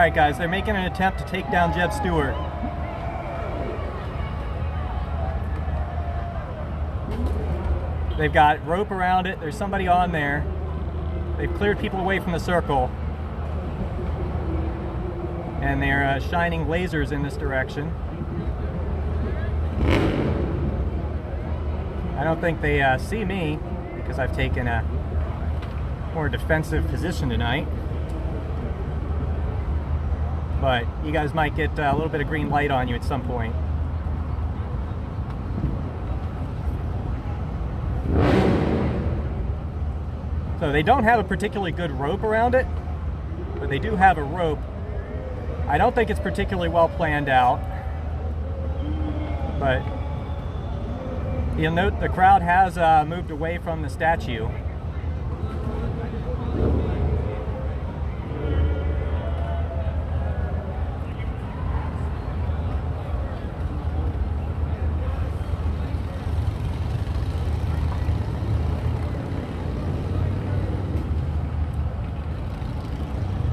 Alright guys, they're making an attempt to take down J.E.B. Stuart. They've got rope around it, there's somebody on there. They've cleared people away from the circle. And they're shining lasers in this direction. I don't think they see me because I've taken a more defensive position tonight. But you guys might get a little bit of green light on you at some point. So they don't have a particularly good rope around it, but they do have a rope. I don't think it's particularly well planned out, but you'll note the crowd has moved away from the statue.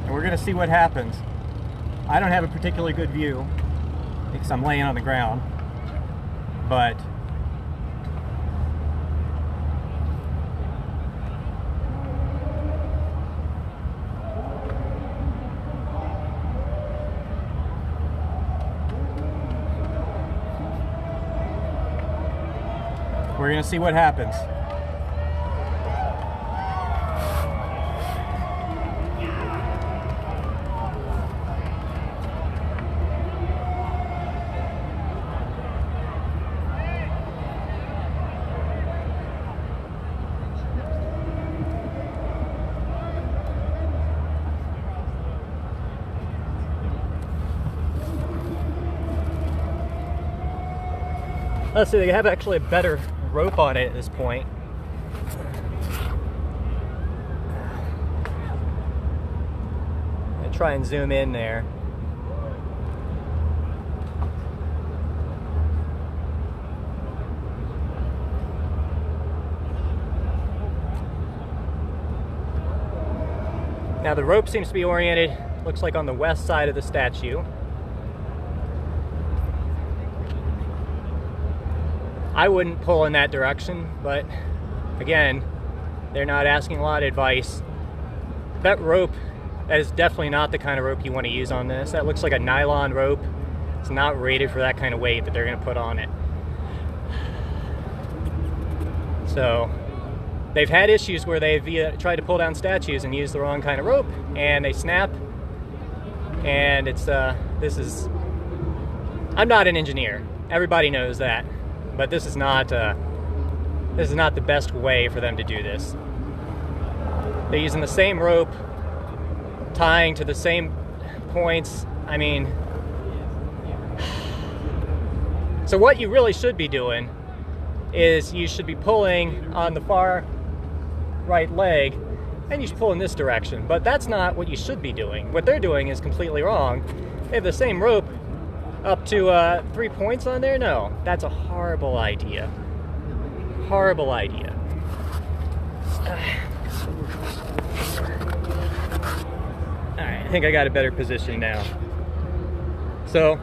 We're going to see what happens. I don't have a particularly good view because I'm laying on the ground, but we're going to see what happens. Let's see, they have actually a better rope on it at this point. Try and zoom in there. Now the rope seems to be oriented, looks like on the west side of the statue. I wouldn't pull in that direction, but again, they're not asking a lot of advice. That rope, that is definitely not the kind of rope you want to use on this. That looks like a nylon rope. It's not rated for that kind of weight that they're going to put on it. So they've had issues where they've tried to pull down statues and use the wrong kind of rope, and they snap. And it's I'm not an engineer. Everybody knows that. But this is not the best way for them to do this. They're using the same rope, tying to the same points. I mean, so what you really should be doing is you should be pulling on the far right leg, and you should pull in this direction. But that's not what you should be doing. What they're doing is completely wrong. They have the same rope up to 3 points on there? No, that's a horrible idea. Horrible idea. Alright, I think I got a better position now. So,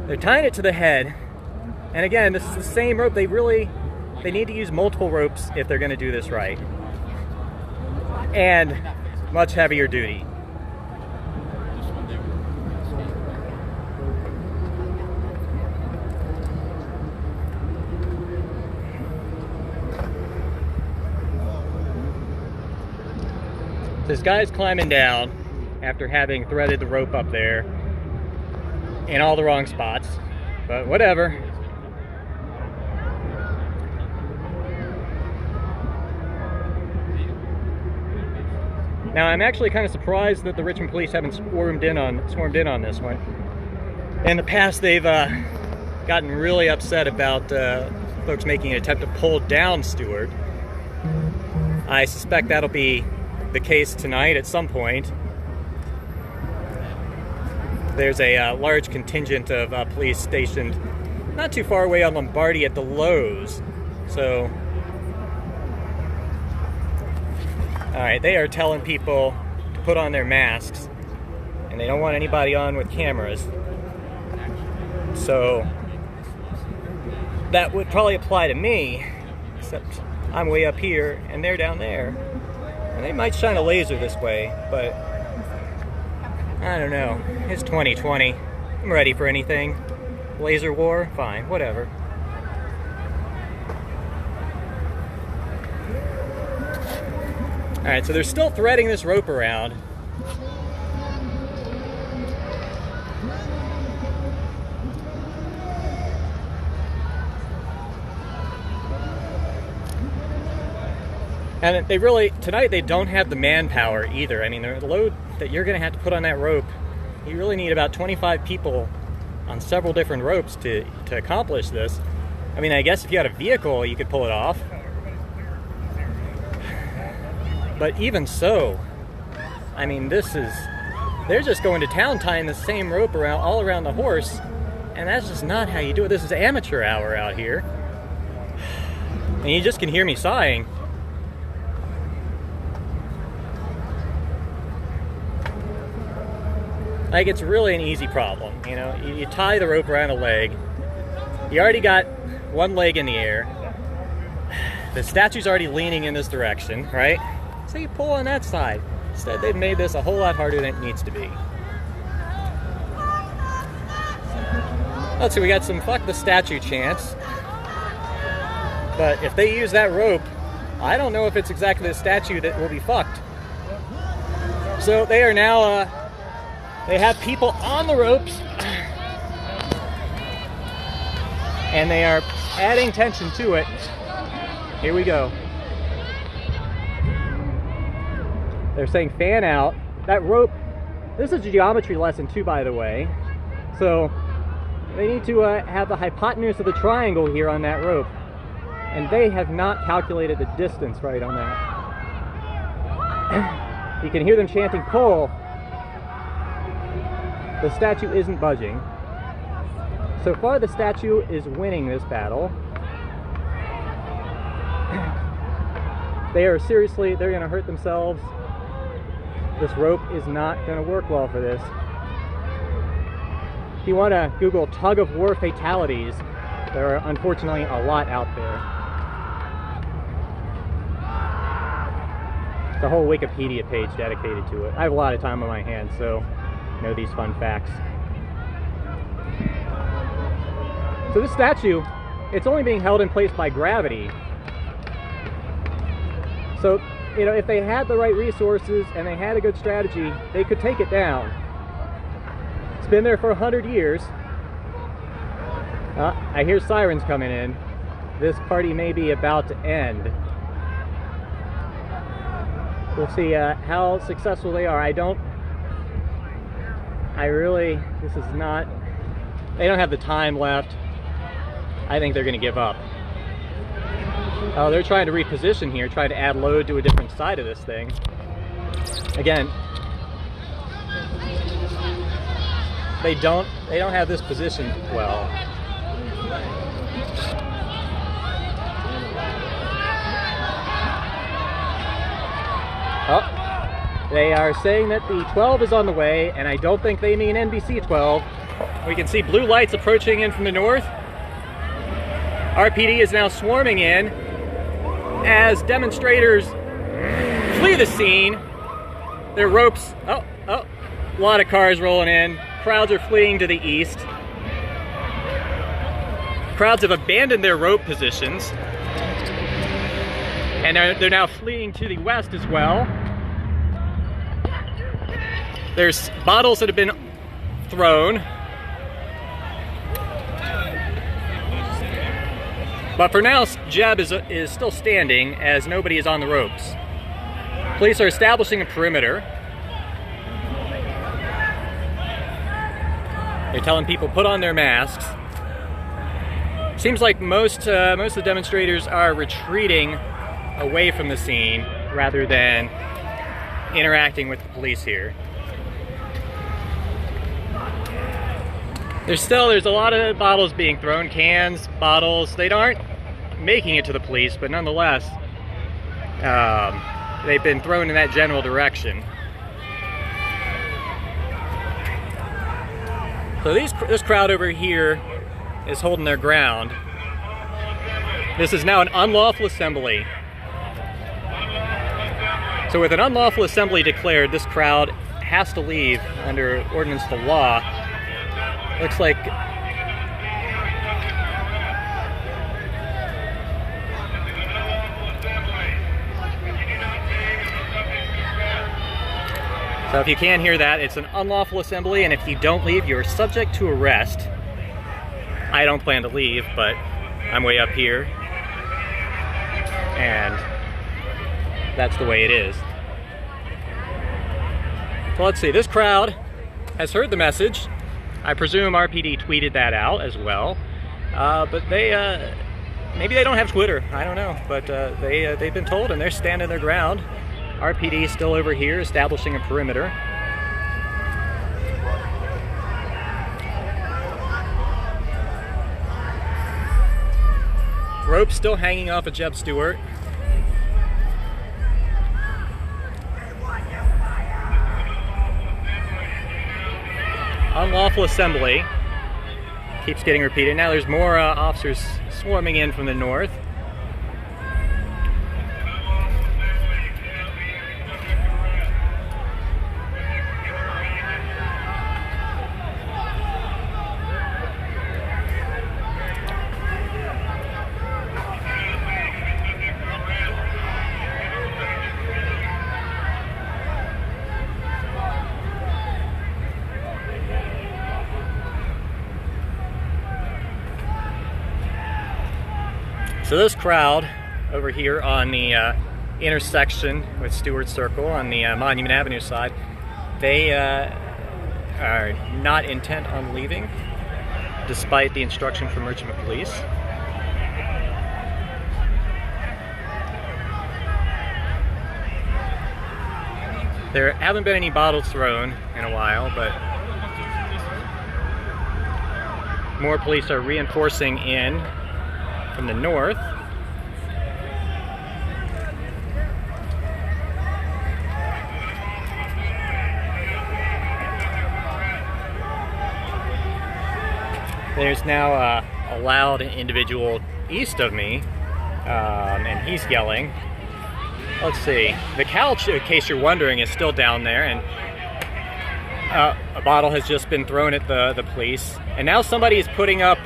they're tying it to the head. And again, this is the same rope. They need to use multiple ropes if they're going to do this right. And much heavier duty. This guy's climbing down after having threaded the rope up there in all the wrong spots, but whatever. Now I'm actually kind of surprised that the Richmond Police haven't swarmed in on this one. In the past they've gotten really upset about folks making an attempt to pull down Stuart. I suspect that'll be the case tonight at some point. There's a large contingent of police stationed not too far away on Lombardy at the Lowe's. So, alright, they are telling people to put on their masks. And and they don't want anybody on with cameras. So that would probably apply to me, except I'm way up here and they're down there. And they might shine a laser this way, but I don't know. It's 2020. I'm ready for anything. Laser war? Fine, whatever. Alright, so they're still threading this rope around. And they really, tonight they don't have the manpower either. I mean, the load that you're going to have to put on that rope, you really need about 25 people on several different ropes to accomplish this. I mean, I guess if you had a vehicle, you could pull it off. But even so, I mean, they're just going to town tying the same rope around, all around the horse, and that's just not how you do it. This is amateur hour out here. And you just can hear me sighing. Like, it's really an easy problem, you know. You tie the rope around a leg. You already got one leg in the air. The statue's already leaning in this direction, right? So you pull on that side. Instead, they've made this a whole lot harder than it needs to be. Let's see, we got some fuck the statue chants. But if they use that rope, I don't know if it's exactly the statue that will be fucked. So they are now, they have people on the ropes, and they are adding tension to it. Here we go. They're saying fan out. That rope, this is a geometry lesson too, by the way. So they need to have the hypotenuse of the triangle here on that rope. And they have not calculated the distance right on that. You can hear them chanting pull. The statue isn't budging. So far, the statue is winning this battle. They are seriously, they're going to hurt themselves. This rope is not going to work well for this. If you want to Google tug of war fatalities, there are unfortunately a lot out there. There's a whole Wikipedia page dedicated to it. I have a lot of time on my hands, so I know these fun facts. So this statue, it's only being held in place by gravity. So, you know, if they had the right resources and they had a good strategy, they could take it down. It's been there for 100 years. I hear sirens coming in. This party may be about to end. We'll see how successful they are. This is not, they don't have the time left. I think they're going to give up. Oh, they're trying to reposition here, trying to add load to a different side of this thing. Again, they don't have this positioned well. Oh, they are saying that the 12 is on the way, and I don't think they mean NBC 12. We can see blue lights approaching in from the north. RPD is now swarming in as demonstrators flee the scene. Their ropes, a lot of cars rolling in. Crowds are fleeing to the east. Crowds have abandoned their rope positions, and they're now fleeing to the west as well. There's bottles that have been thrown. But for now, J.E.B is still standing as nobody is on the ropes. Police are establishing a perimeter. They're telling people put on their masks. Seems like most of the demonstrators are retreating away from the scene rather than interacting with the police here. There's a lot of bottles being thrown, cans, bottles. They aren't making it to the police, but nonetheless, they've been thrown in that general direction. So this crowd over here is holding their ground. This is now an unlawful assembly. So with an unlawful assembly declared, this crowd has to leave under ordinance to law. Looks like so if you can hear that, it's an unlawful assembly, and if you don't leave, you're subject to arrest. I don't plan to leave, but I'm way up here, and that's the way it is. So let's see, this crowd has heard the message. I presume RPD tweeted that out as well, but they maybe they don't have Twitter, I don't know, but they've been told and they're standing their ground. RPD is still over here establishing a perimeter. Rope still hanging off of J.E.B. Stuart. Unlawful assembly keeps getting repeated. Now there's more officers swarming in from the north. So this crowd over here on the intersection with Stuart Circle on the Monument Avenue side, they are not intent on leaving, despite the instruction from Richmond Police. There haven't been any bottles thrown in a while, but more police are reinforcing in from the north. There's now a loud individual east of me, and he's yelling. Let's see, the couch, in case you're wondering, is still down there, and a bottle has just been thrown at the police, and now somebody is putting up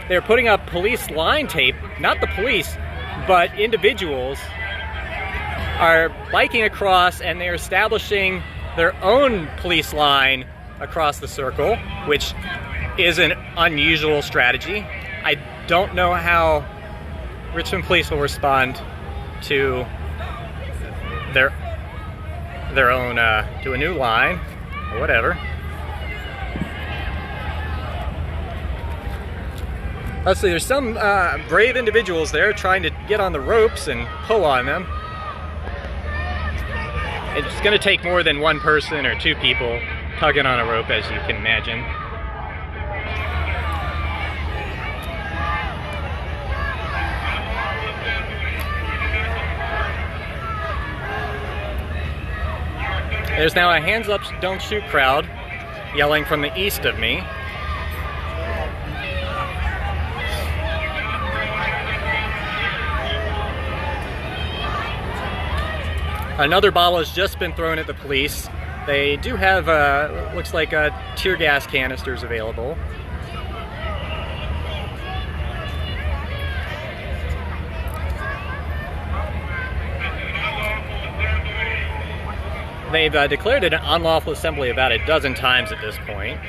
they're putting up police line tape. Not the police, but individuals are biking across, and they're establishing their own police line across the circle, which is an unusual strategy. I don't know how Richmond Police will respond to their own to a new line or whatever. Let's see, there's some brave individuals there trying to get on the ropes and pull on them. It's going to take more than one person or two people tugging on a rope, as you can imagine. There's now a hands up, don't shoot crowd yelling from the east of me. Another bottle has just been thrown at the police. They do have, looks like tear gas canisters available. They've declared it an unlawful assembly about a dozen times at this point.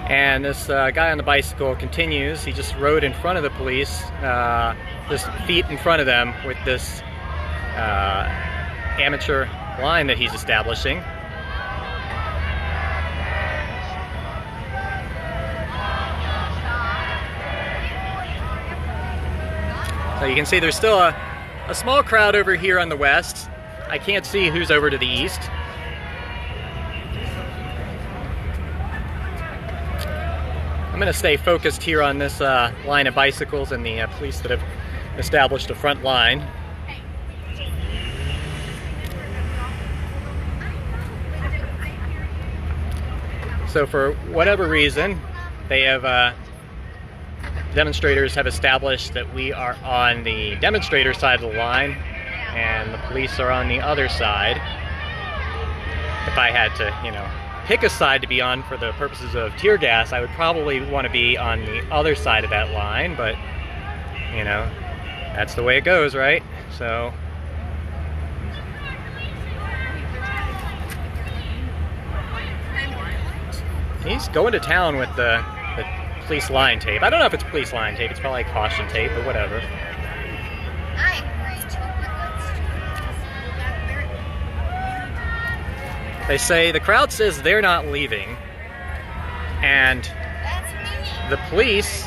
And this guy on the bicycle continues. He just rode in front of the police, just feet in front of them with this amateur line that he's establishing. So you can see there's still a small crowd over here on the west. I can't see who's over to the east. I'm going to stay focused here on this line of bicycles and the police that have established a front line. So for whatever reason, they have demonstrators have established that we are on the demonstrator side of the line and the police are on the other side. If I had to, you know, pick a side to be on for the purposes of tear gas, I would probably want to be on the other side of that line, but, you know, that's the way it goes, right? So he's going to town with the police line tape. I don't know if it's police line tape. It's probably caution tape or whatever. They say, the crowd says they're not leaving, and the police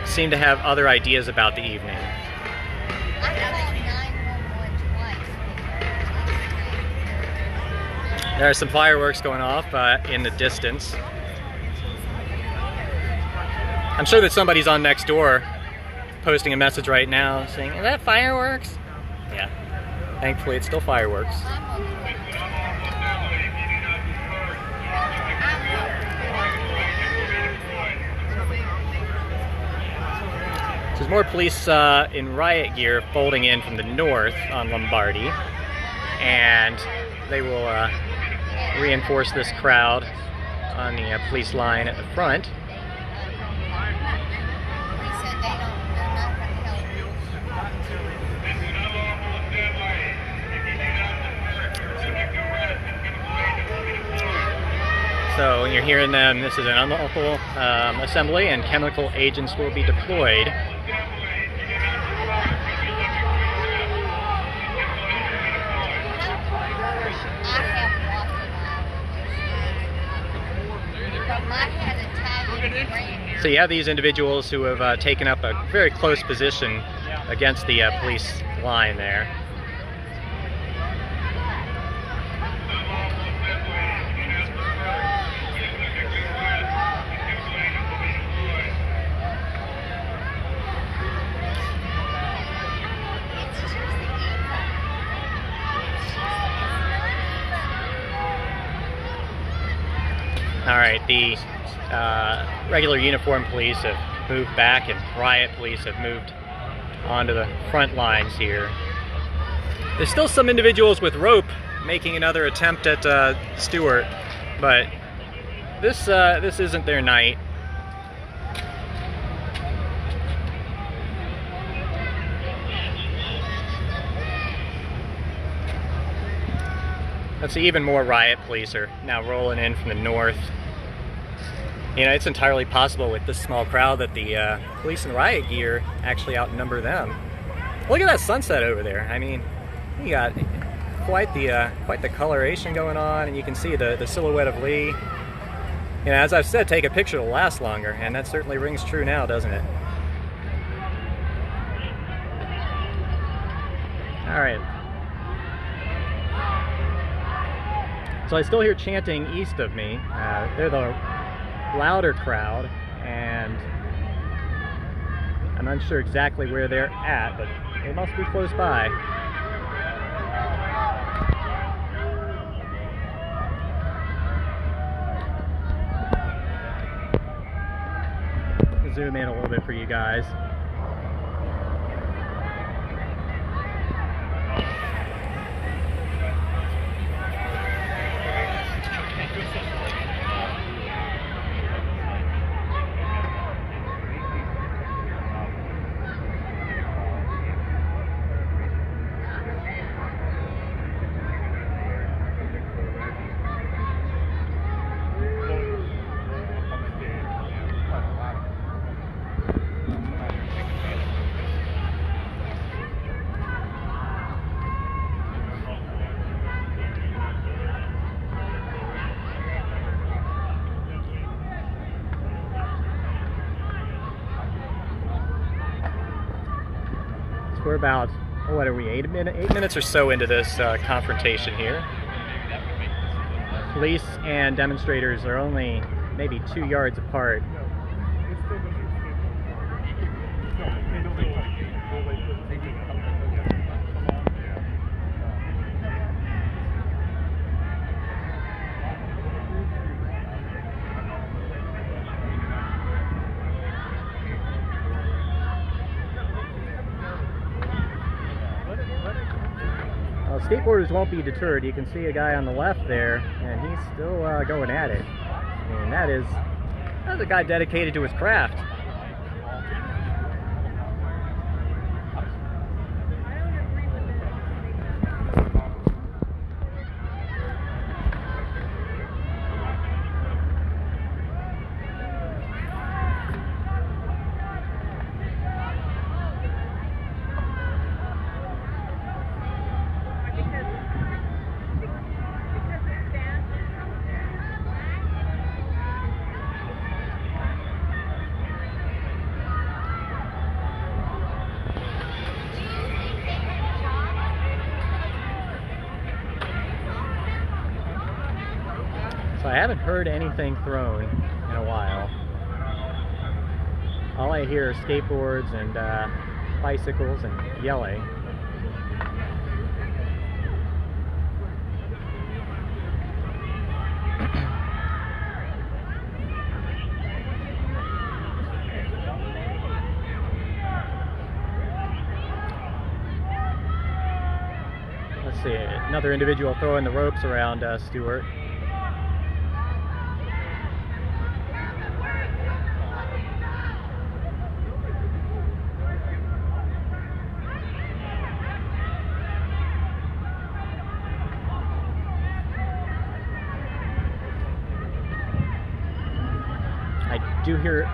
seem to have other ideas about the evening. There are some fireworks going off in the distance. I'm sure that somebody's on next door posting a message right now saying, is that fireworks? Yeah, thankfully it's still fireworks. There's more police in riot gear folding in from the north on Lombardy, and they will reinforce this crowd on the police line at the front. So when you're hearing them, this is an unlawful assembly and chemical agents will be deployed. So you have these individuals who have taken up a very close position against the police line there. All right, the regular uniformed police have moved back and riot police have moved onto the front lines here. There's still some individuals with rope making another attempt at Stuart, but this isn't their night. Let's see, even more riot police are now rolling in from the north. You know, it's entirely possible with this small crowd that the police in riot gear actually outnumber them. Look at that sunset over there. I mean, you got quite the coloration going on, and you can see the silhouette of Lee. You know, as I've said, take a picture will last longer, and that certainly rings true now, doesn't it? All right. So I still hear chanting east of me. They're the louder crowd, and I'm unsure exactly where they're at, but they must be close by. Zoom in a little bit for you guys. We're about, what are we, 8 minutes or so into this confrontation here. Police and demonstrators are only maybe 2 yards apart. skateboarders won't be deterred. You can see a guy on the left there, and he's still going at it. And that's a guy dedicated to his craft. So I haven't heard anything thrown in a while. All I hear are skateboards and bicycles and yelling. Let's see, another individual throwing the ropes around Stuart. I do hear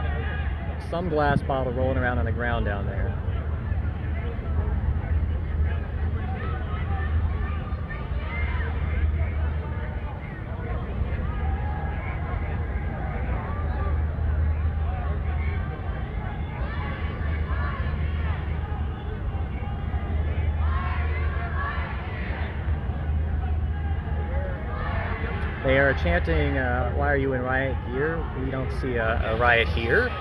some glass bottle rolling around on the ground down there. They are chanting, why are you in riot gear? We don't see a riot here.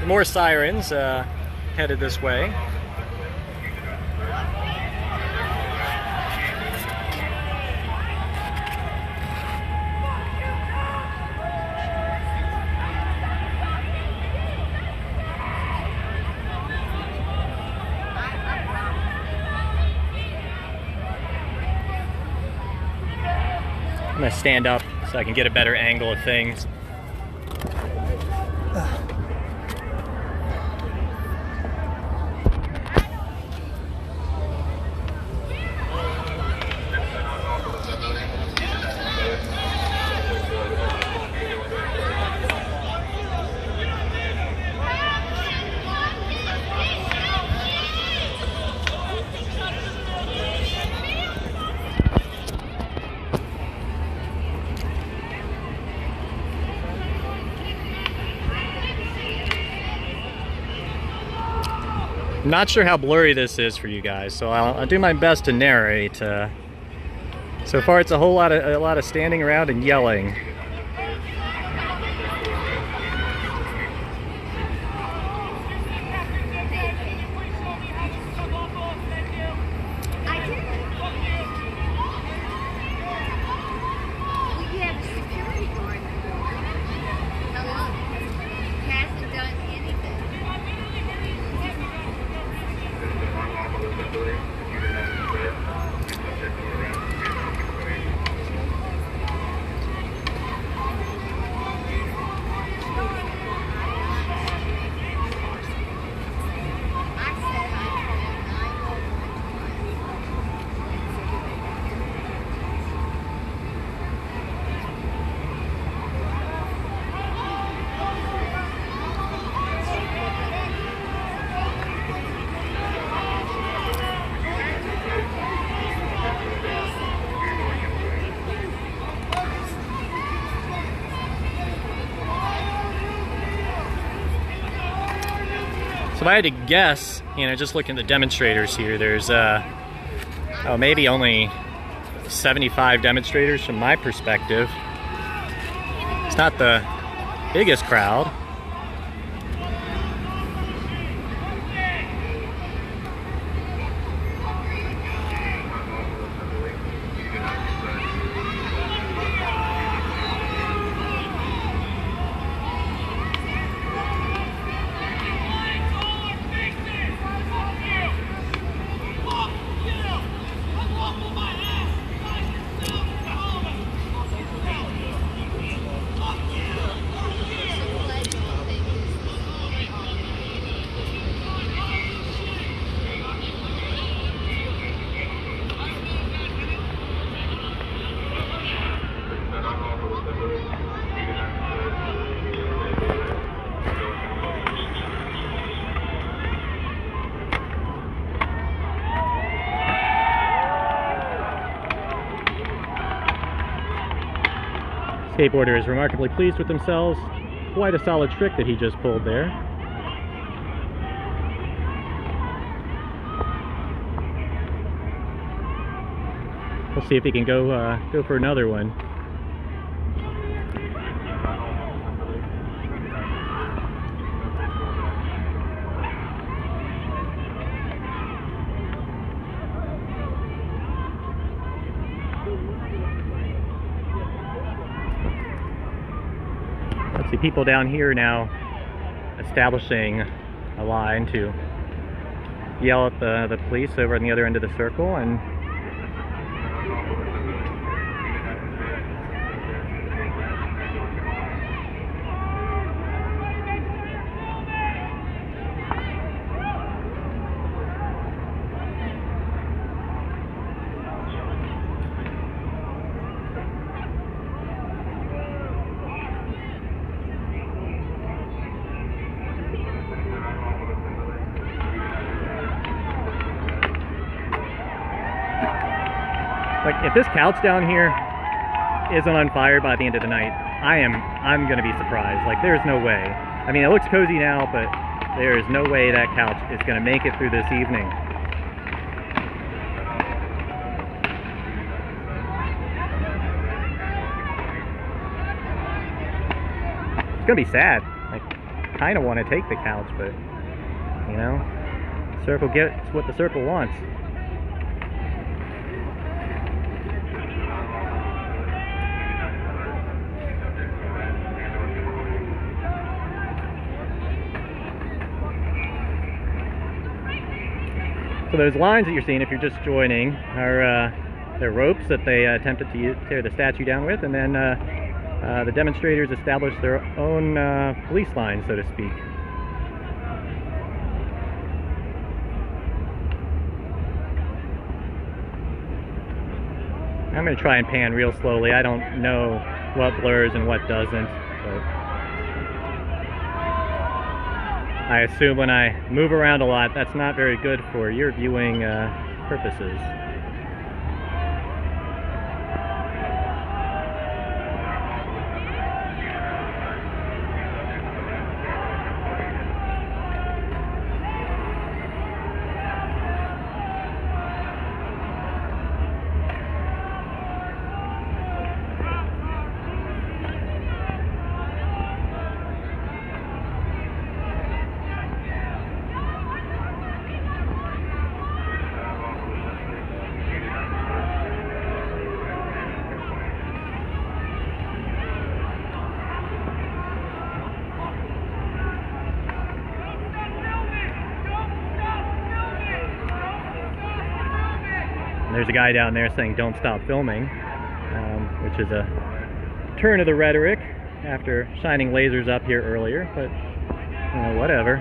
More sirens headed this way. I'm going to stand up so I can get a better angle of things. I'm not sure how blurry this is for you guys, so I'll do my best to narrate. So far, it's a lot of standing around and yelling. So if I had to guess, you know, just looking at the demonstrators here, there's maybe only 75 demonstrators from my perspective. It's not the biggest crowd. Skateboarder is remarkably pleased with themselves. Quite a solid trick that he just pulled there. We'll see if he can go for another one. See people down here now establishing a line to yell at the police over on the other end of the circle, and like, if this couch down here isn't on fire by the end of the night, I'm gonna be surprised. Like, there's no way. I mean, it looks cozy now, but there is no way that couch is gonna make it through this evening. It's gonna be sad. I kind of want to take the couch, but you know, circle gets what the circle wants. So those lines that you're seeing, if you're just joining, are the ropes that they attempted to tear the statue down with, and then the demonstrators established their own police line, so to speak. I'm going to try and pan real slowly. I don't know what blurs and what doesn't, but I assume when I move around a lot, that's not very good for your viewing purposes. There's a guy down there saying "Don't stop filming," which is a turn of the rhetoric after shining lasers up here earlier, but you know, whatever.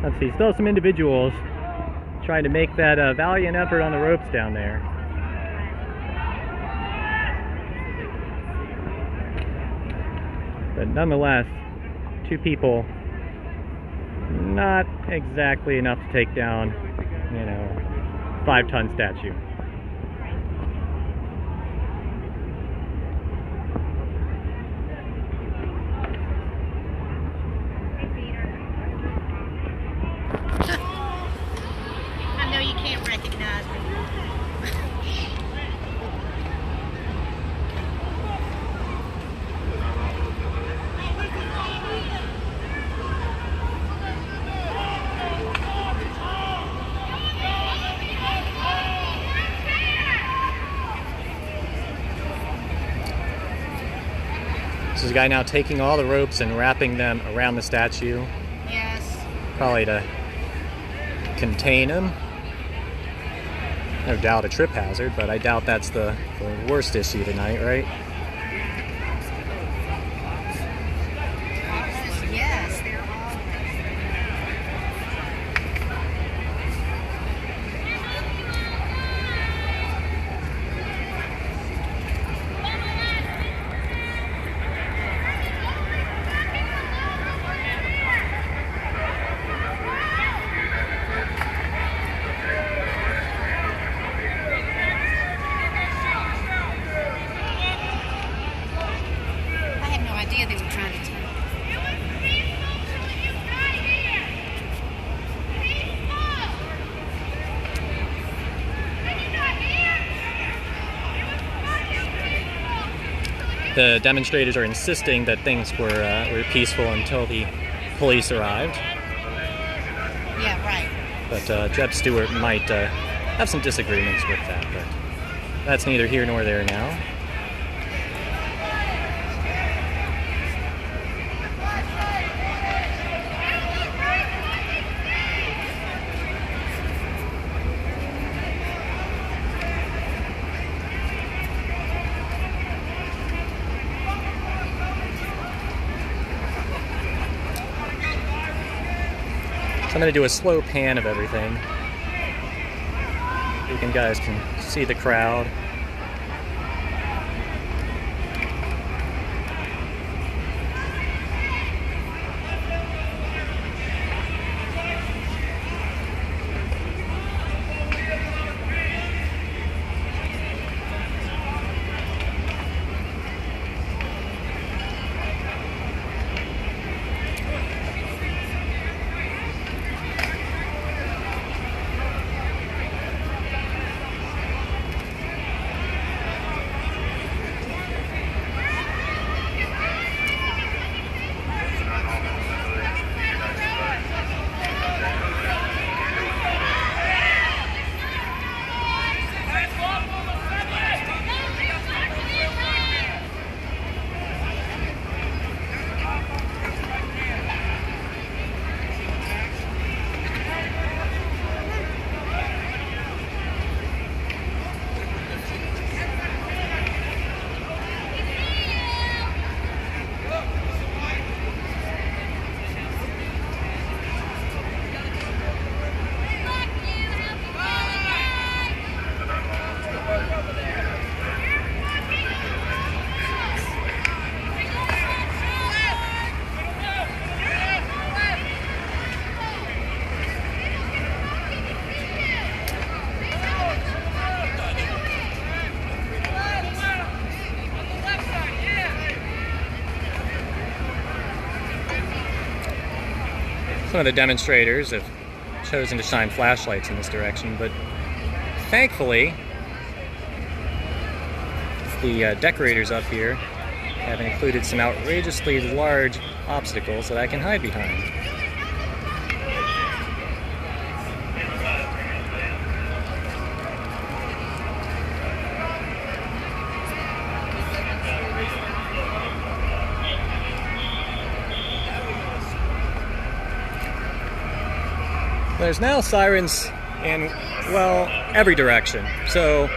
Let's see, still some individuals trying to make that valiant effort on the ropes down there. But nonetheless, 2 people, not exactly enough to take down, you know, 5-ton statue. I know you can't recognize me. This is a guy now taking all the ropes and wrapping them around the statue. Yes. Probably to contain him. No doubt a trip hazard, but I doubt that's the worst issue tonight, right? Yes, they're all. They were trying to tell. The demonstrators are insisting that things were peaceful until the police arrived. Yeah, right. But Jeb Stuart might have some disagreements with that, but that's neither here nor there now. So I'm going to do a slow pan of everything. You guys can see the crowd. Some of the demonstrators have chosen to shine flashlights in this direction, but thankfully the decorators up here have included some outrageously large obstacles that I can hide behind. There's now sirens in, well, every direction. So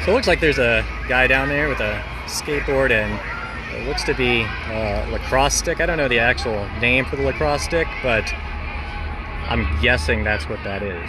So it looks like there's a guy down there with a skateboard and it looks to be a lacrosse stick. I don't know the actual name for the lacrosse stick, but I'm guessing that's what that is.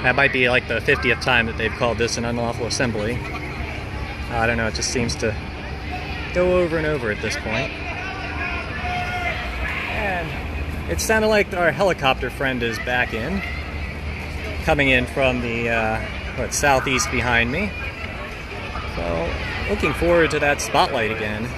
That might be like the 50th time that they've called this an unlawful assembly. I don't know, it just seems to go over and over at this point. And it sounded like our helicopter friend is back in, coming in from the southeast behind me. So, looking forward to that spotlight again.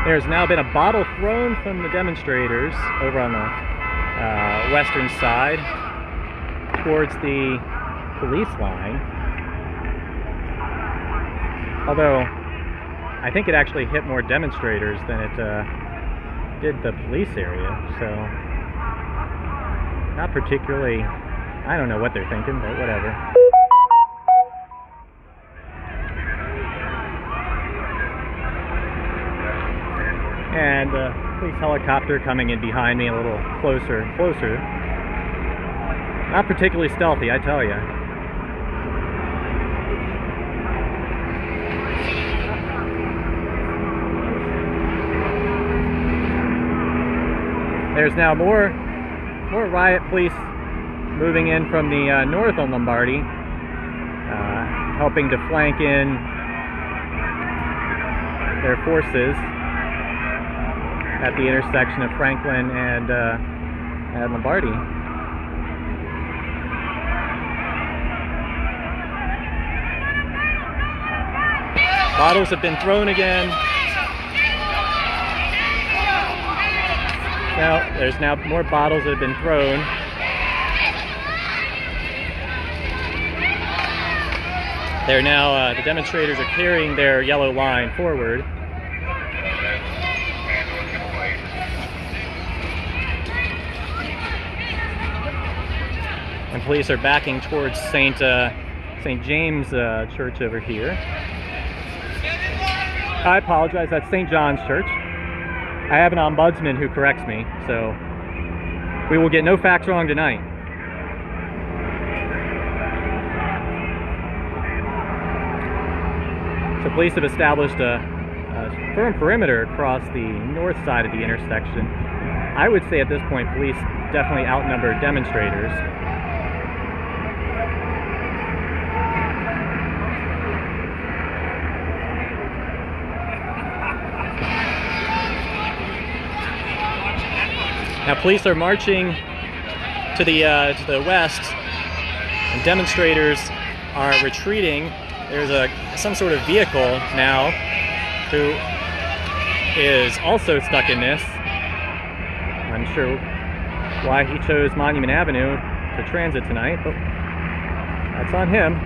There's now been a bottle thrown from the demonstrators over on the western side towards the police line. Although, I think it actually hit more demonstrators than it did the police area, so not particularly, I don't know what they're thinking, but whatever. And police helicopter coming in behind me a little closer and closer. Not particularly stealthy, I tell you. There's now more riot police moving in from the north on Lombardy, helping to flank in their forces at the intersection of Franklin and Lombardy. Bottles have been thrown again. Now, there's now more bottles that have been thrown. They're now, the demonstrators are carrying their yellow line forward. And police are backing towards St. James Church over here. I apologize, that's St. John's Church. I have an ombudsman who corrects me, so we will get no facts wrong tonight. So police have established a firm perimeter across the north side of the intersection. I would say at this point police definitely outnumber demonstrators. Now police are marching to the west, and demonstrators are retreating. There's some sort of vehicle now who is also stuck in this. I'm sure why he chose Monument Avenue to transit tonight, but that's on him.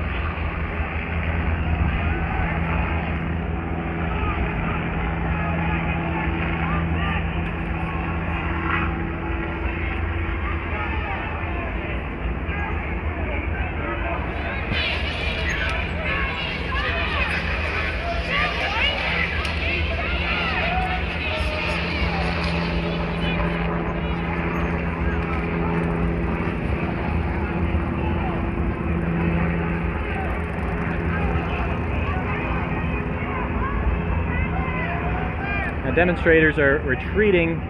The demonstrators are retreating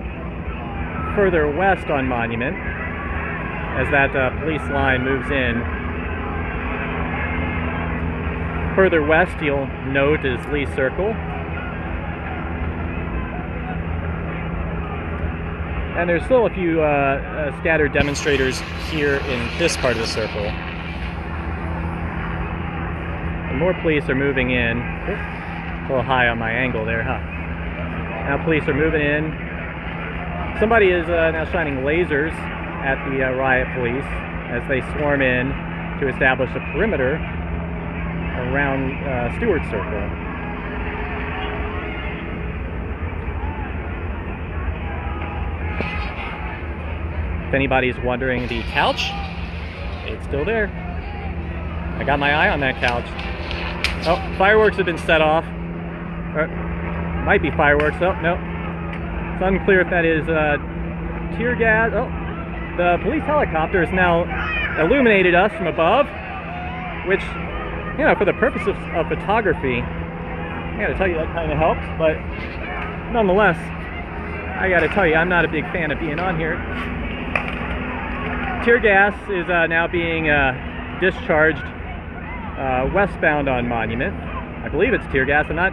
further west on Monument as that police line moves in. Further west, you'll note, is Lee Circle. And there's still a few scattered demonstrators here in this part of the circle. And more police are moving in. A little high on my angle there, huh? Now police are moving in. Somebody is now shining lasers at the riot police as they swarm in to establish a perimeter around Stuart Circle. If anybody's wondering, the couch, it's still there. I got my eye on that couch. Oh, fireworks have been set off. Or, might be fireworks. Oh, no. It's unclear if that is tear gas. Oh, the police helicopter has now illuminated us from above, which, you know, for the purpose of photography, I gotta tell you that kind of helps, but nonetheless, I gotta tell you, I'm not a big fan of being on here. Tear gas is now being discharged westbound on Monument. I believe it's tear gas. I'm not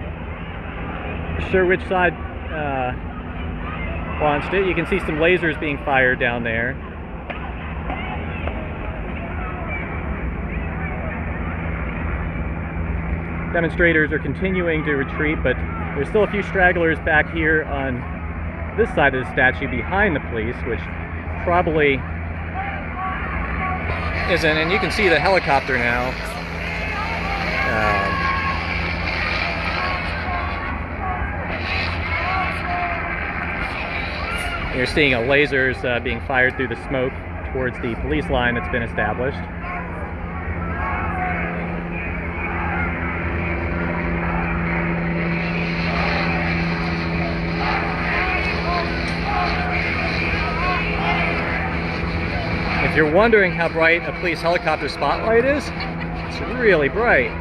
sure which side launched it. You can see some lasers being fired down there. Demonstrators are continuing to retreat, but there's still a few stragglers back here on this side of the statue behind the police, which probably isn't, and you can see the helicopter now. You're seeing lasers being fired through the smoke towards the police line that's been established. If you're wondering how bright a police helicopter spotlight is, it's really bright.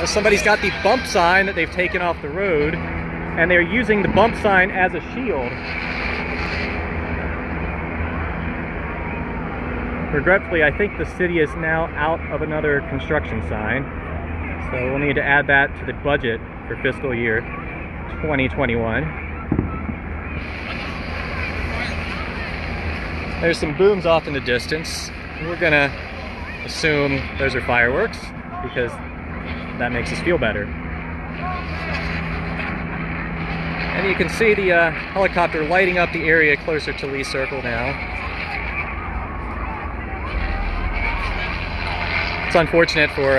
Somebody's got the bump sign that they've taken off the road, and they're using the bump sign as a shield. Regretfully, I think the city is now out of another construction sign, so we'll need to add that to the budget for fiscal year 2021. There's some booms off in the distance. We're gonna assume those are fireworks because that makes us feel better. And you can see the helicopter lighting up the area closer to Lee Circle now. It's unfortunate for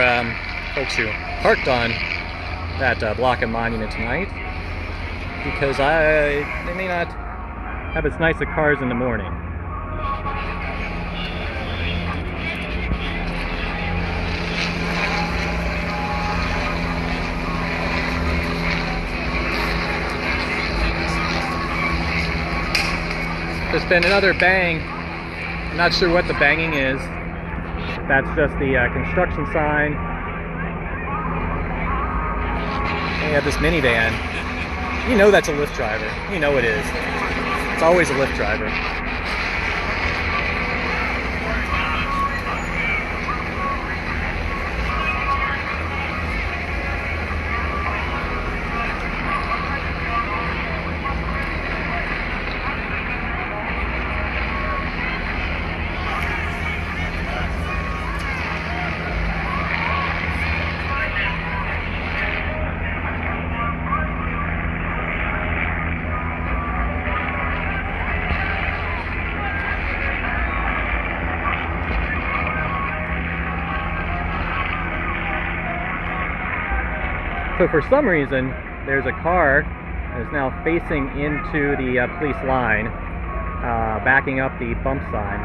folks who parked on that block of Monument tonight because they may not have as nice of cars in the morning. There's been another bang. I'm not sure what the banging is. That's just the construction sign. And you have this minivan. You know that's a Lyft driver. You know it is. It's always a Lyft driver. So for some reason, there's a car that is now facing into the police line, backing up the bump sign.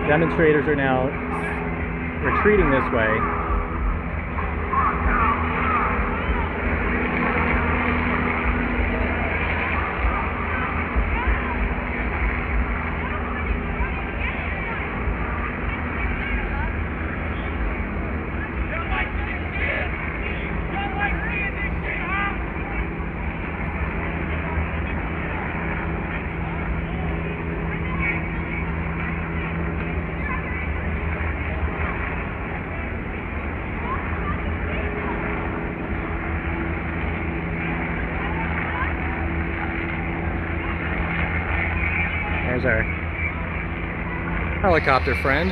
Demonstrators are now retreating this way. There's our helicopter friend.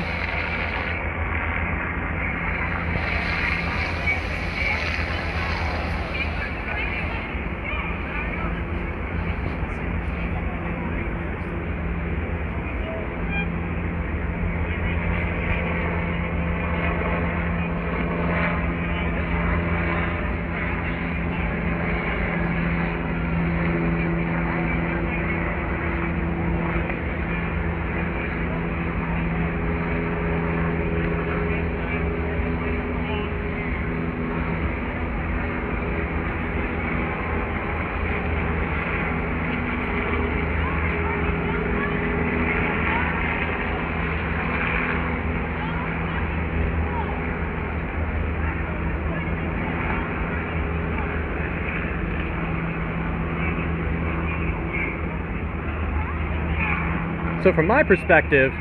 So from my perspective,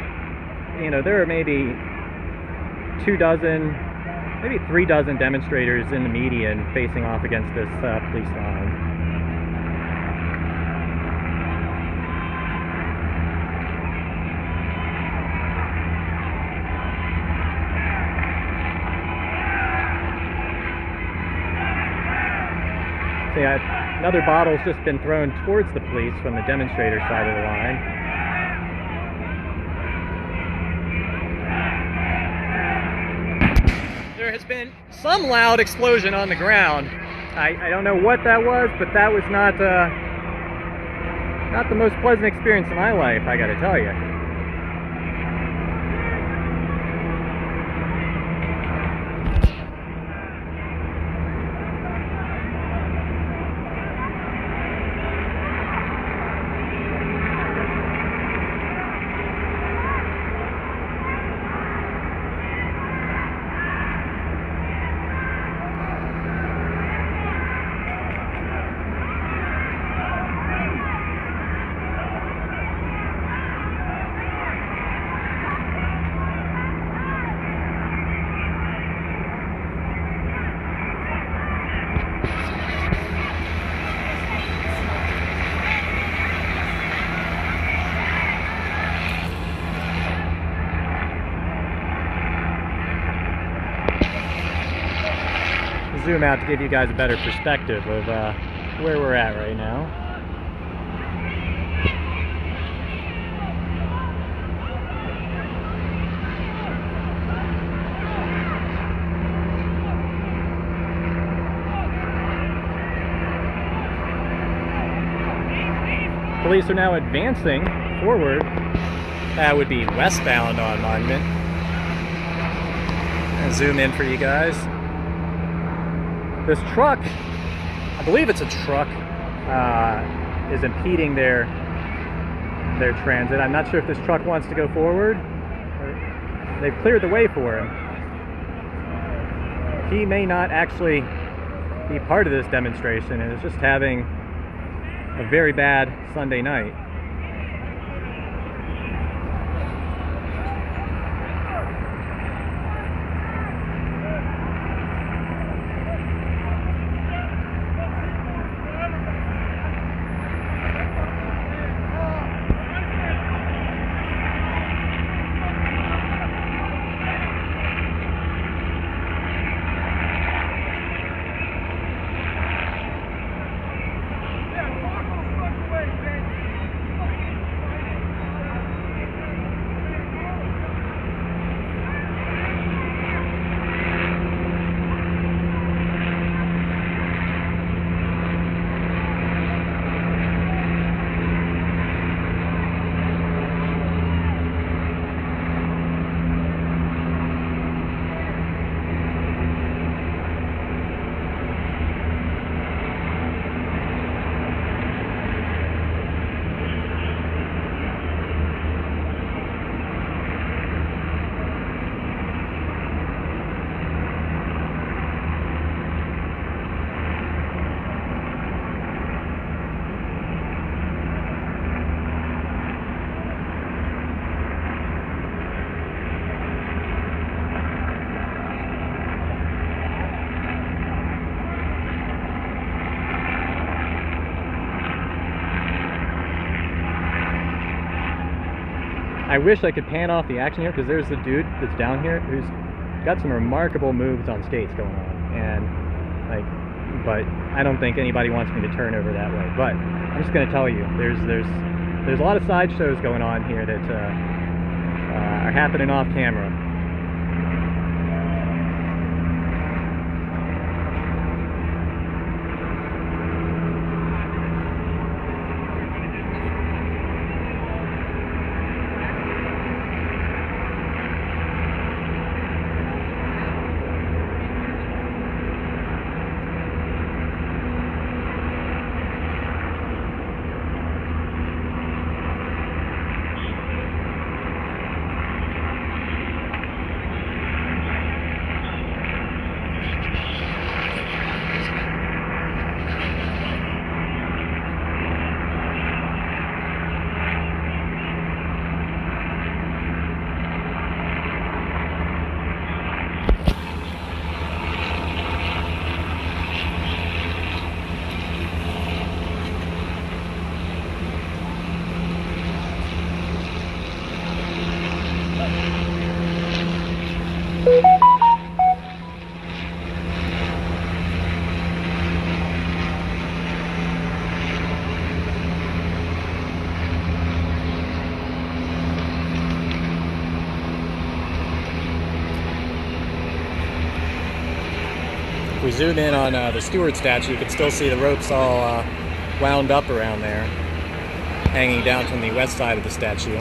you know, there are maybe 24, maybe 36 demonstrators in the median facing off against this police line. See, another bottle's just been thrown towards the police from the demonstrator side of the line. There has been some loud explosion on the ground. I don't know what that was, but that was not the most pleasant experience in my life, I gotta tell you. Zoom out to give you guys a better perspective of where we're at right now. Police are now advancing forward. That would be westbound on Monument. I'll zoom in for you guys. This truck, I believe it's a truck, is impeding their transit. I'm not sure if this truck wants to go forward. They've cleared the way for him. He may not actually be part of this demonstration and is just having a very bad Sunday night. I wish I could pan off the action here, because there's the dude that's down here who's got some remarkable moves on skates going on, and like, but I don't think anybody wants me to turn over that way. But I'm just going to tell you, there's a lot of sideshows going on here that are happening off camera. If we zoom in on the Stuart statue, you can still see the ropes all wound up around there, hanging down from the west side of the statue.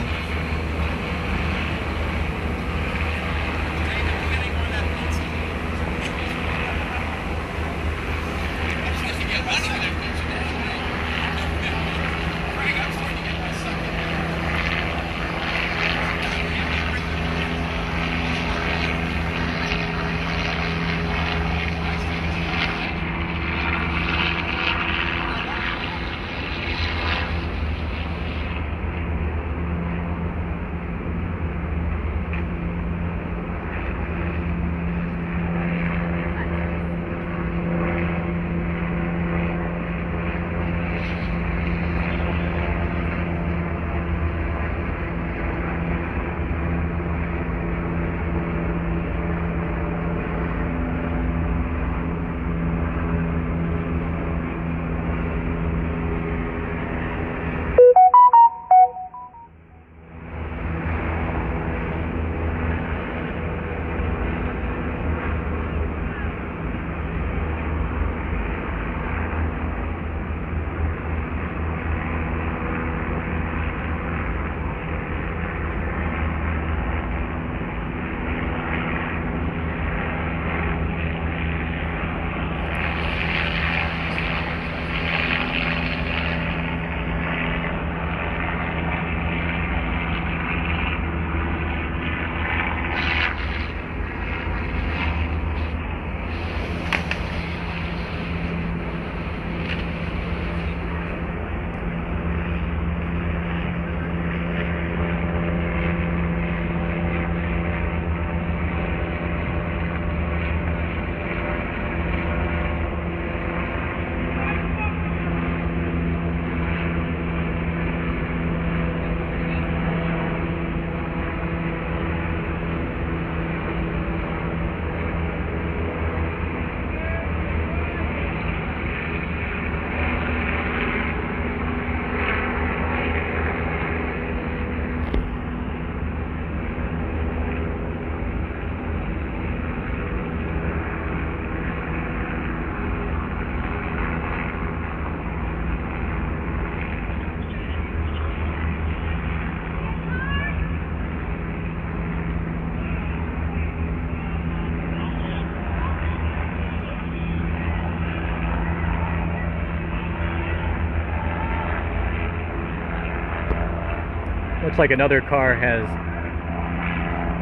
Looks like another car has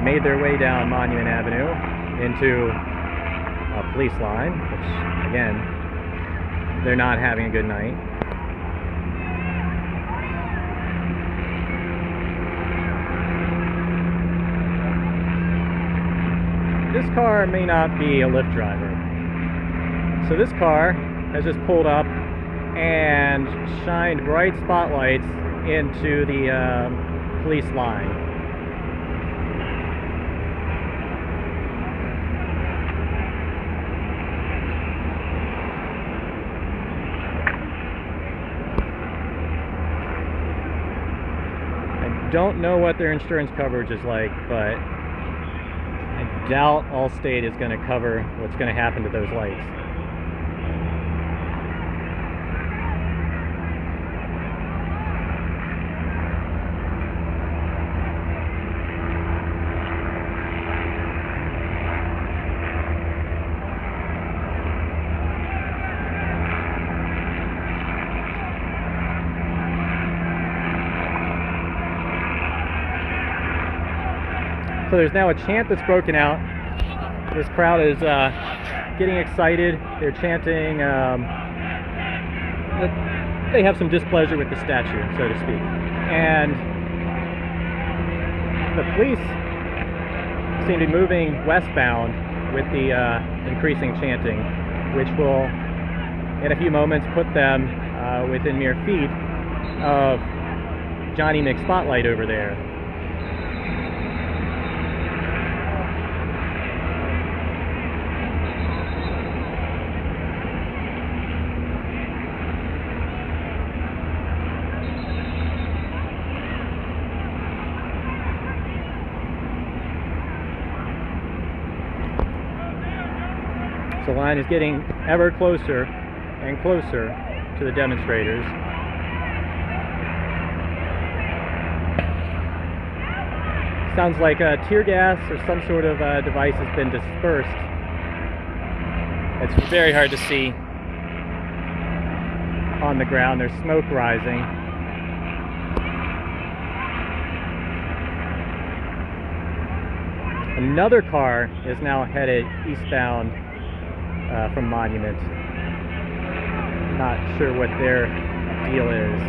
made their way down Monument Avenue into a police line, which, again, they're not having a good night. This car may not be a Lyft driver. So this car has just pulled up and shined bright spotlights into the police line. don't know what their insurance coverage is like, but I doubt Allstate is going to cover what's going to happen to those lights. So there's now a chant that's broken out. This crowd is getting excited. They're chanting. They have some displeasure with the statue, so to speak. And the police seem to be moving westbound with the increasing chanting, which will, in a few moments, put them within mere feet of Johnny Mick's spotlight over there. The line is getting ever closer and closer to the demonstrators. Sounds like tear gas or some sort of device has been dispersed. It's very hard to see on the ground. There's smoke rising. Another car is now headed eastbound from Monument. Not sure what their deal is.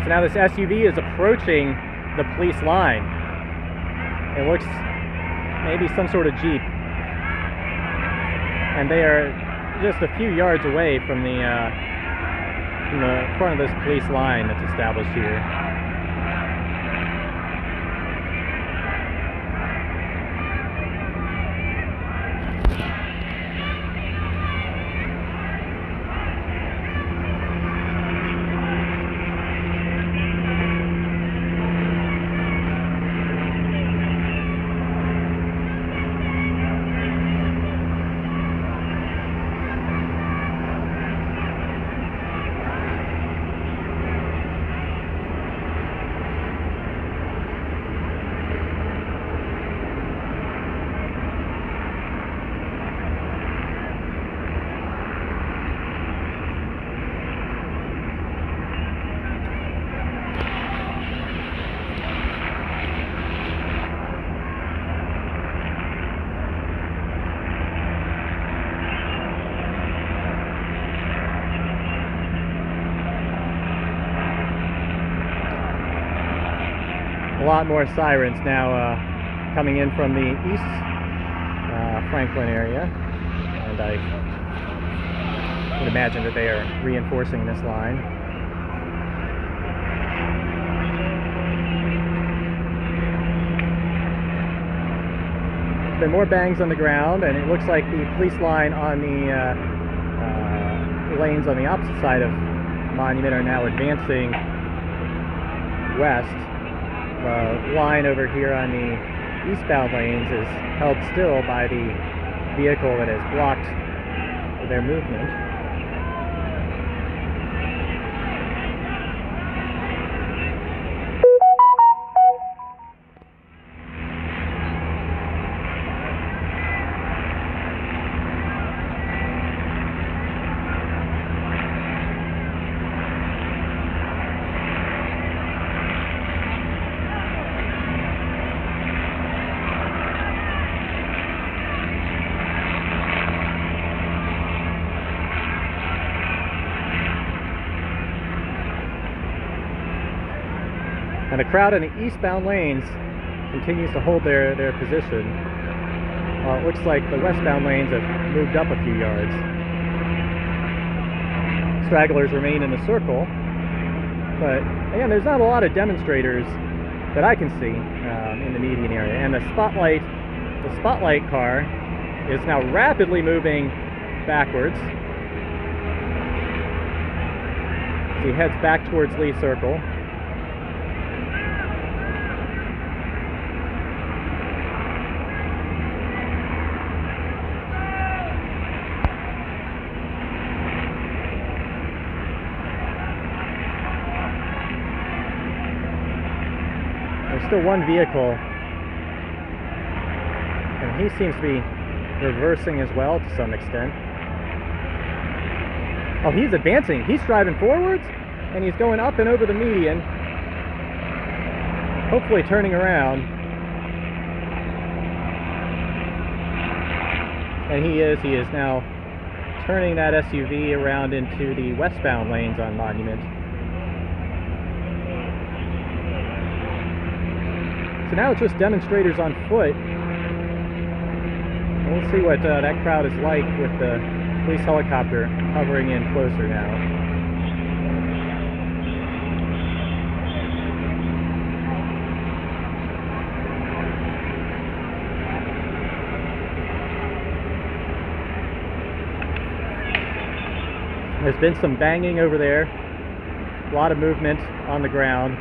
So now this SUV is approaching the police line. It looks maybe some sort of Jeep. And they are just a few yards away from the front of this police line that's established here. A lot more sirens now coming in from the East Franklin area, and I would imagine that they are reinforcing this line. There's been more bangs on the ground, and it looks like the police line on the lanes on the opposite side of Monument are now advancing west. The line over here on the eastbound lanes is held still by the vehicle that has blocked their movement. And the crowd in the eastbound lanes continues to hold their position. Well, it looks like the westbound lanes have moved up a few yards. Stragglers remain in the circle, but again, there's not a lot of demonstrators that I can see in the median area. And the spotlight car is now rapidly moving backwards. He heads back towards Lee Circle. There's still one vehicle, and he seems to be reversing as well to some extent. Oh, he's advancing. He's driving forwards, and he's going up and over the median, hopefully turning around. And he is now turning that SUV around into the westbound lanes on Monument. So now it's just demonstrators on foot. And we'll see what that crowd is like with the police helicopter hovering in closer now. There's been some banging over there, a lot of movement on the ground.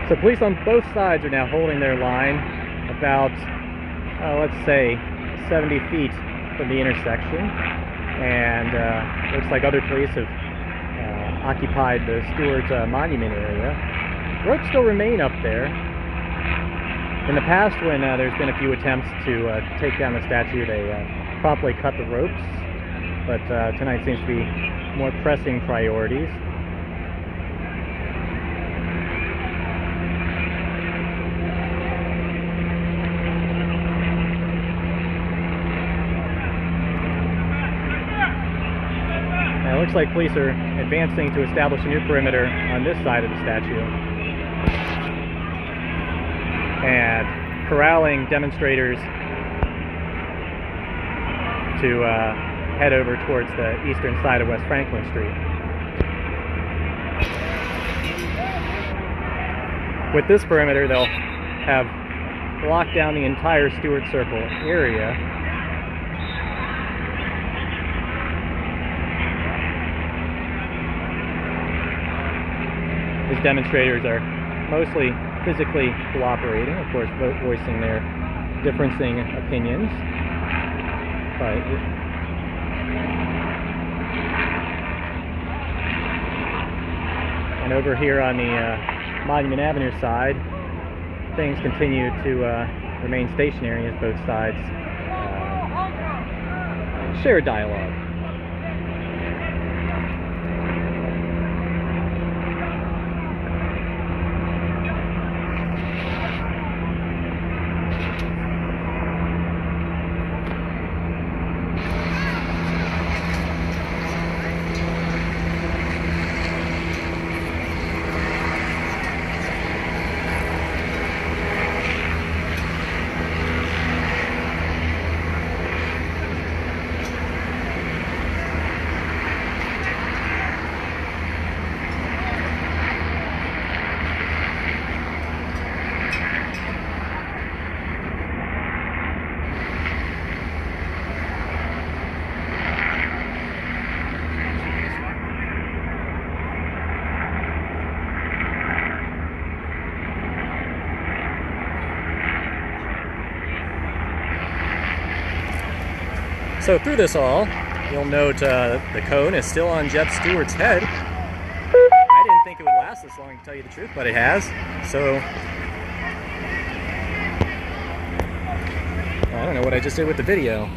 So police on both sides are now holding their line about, let's say, 70 feet from the intersection. And looks like other police have occupied the Stuart Monument area. Ropes still remain up there. In the past, when there's been a few attempts to take down the statue, they promptly cut the ropes. But tonight seems to be more pressing priorities. It looks like police are advancing to establish a new perimeter on this side of the statue and corralling demonstrators to head over towards the eastern side of West Franklin Street. With this perimeter, they'll have locked down the entire Stuart Circle area. These demonstrators are mostly physically cooperating, of course, voicing their differing opinions. But and over here on the Monument Avenue side, things continue to remain stationary as both sides share dialogue. So through this all, you'll note the cone is still on Jeff Stewart's head. I didn't think it would last this long, to tell you the truth, but it has. So I don't know what I just did with the video.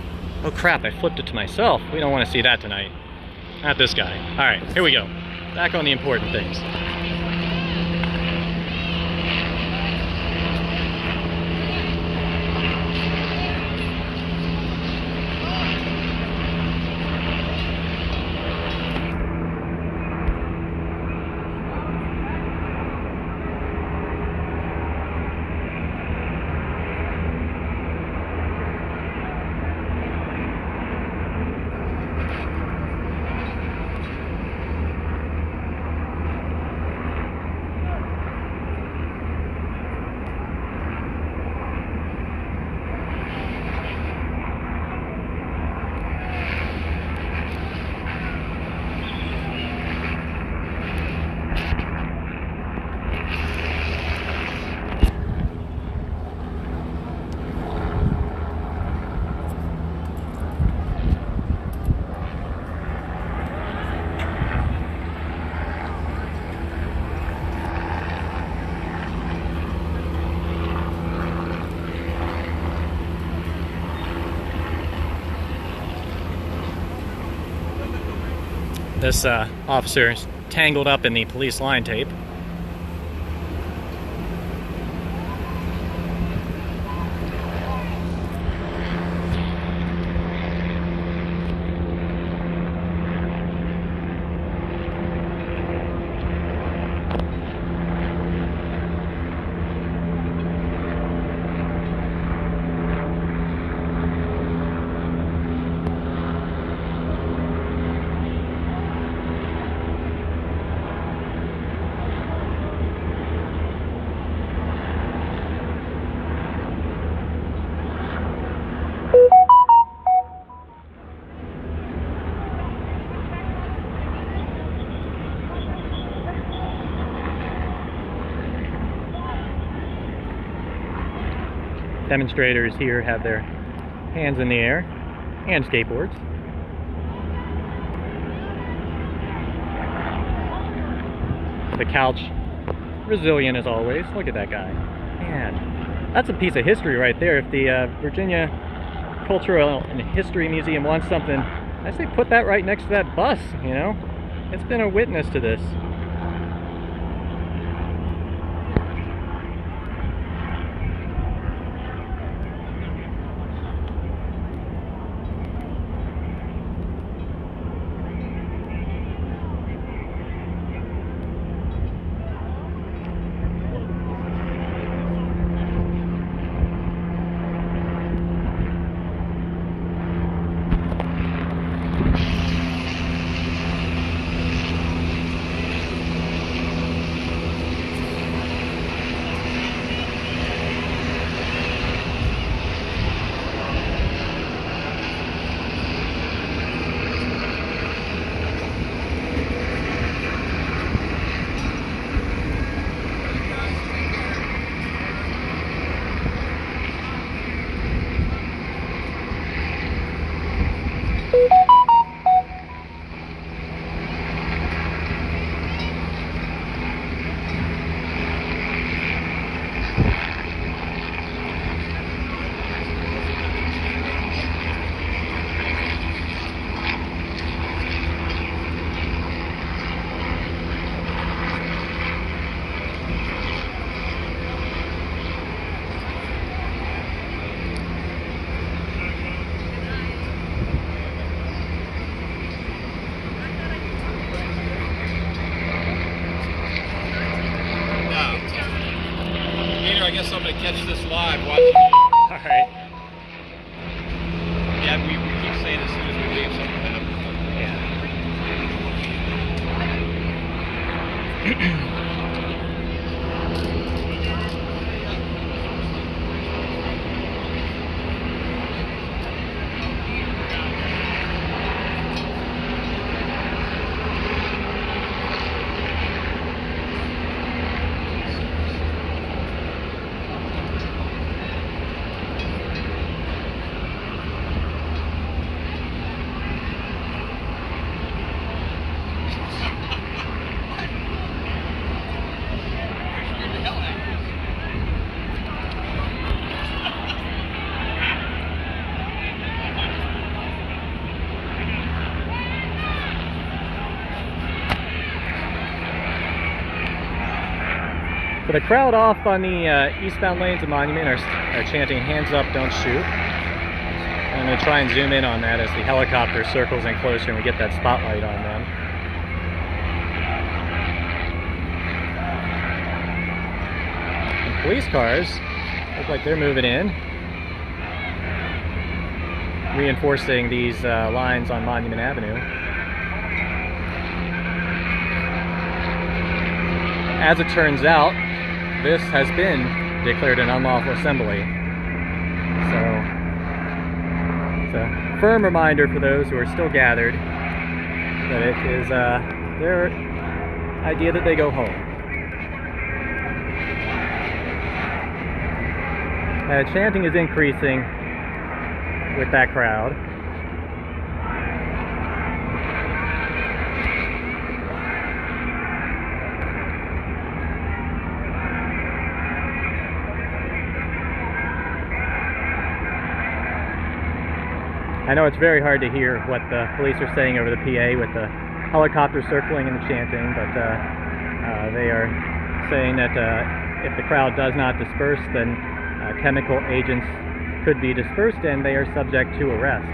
Oh crap, I flipped it to myself. We don't want to see that tonight. Not this guy. Alright, here we go. Back on the important things. This officer is tangled up in the police line tape. Demonstrators here have their hands in the air and skateboards. The couch, resilient as always. Look at that guy. Man, that's a piece of history right there. If the Virginia Cultural and History Museum wants something, I say put that right next to that bus, you know? It's been a witness to this. I guess I'm going to catch this live watching you. All right. Yeah, we keep saying as soon as we leave something happens. Yeah. So the crowd off on the eastbound lanes of Monument are chanting, "Hands up, don't shoot." And I'm going to try and zoom in on that as the helicopter circles in closer and we get that spotlight on them. And police cars look like they're moving in, reinforcing these lines on Monument Avenue. As it turns out, this has been declared an unlawful assembly. So it's a firm reminder for those who are still gathered that it is their idea that they go home. Chanting is increasing with that crowd. I know it's very hard to hear what the police are saying over the PA with the helicopter circling and the chanting, but they are saying that if the crowd does not disperse, then chemical agents could be dispersed and they are subject to arrest.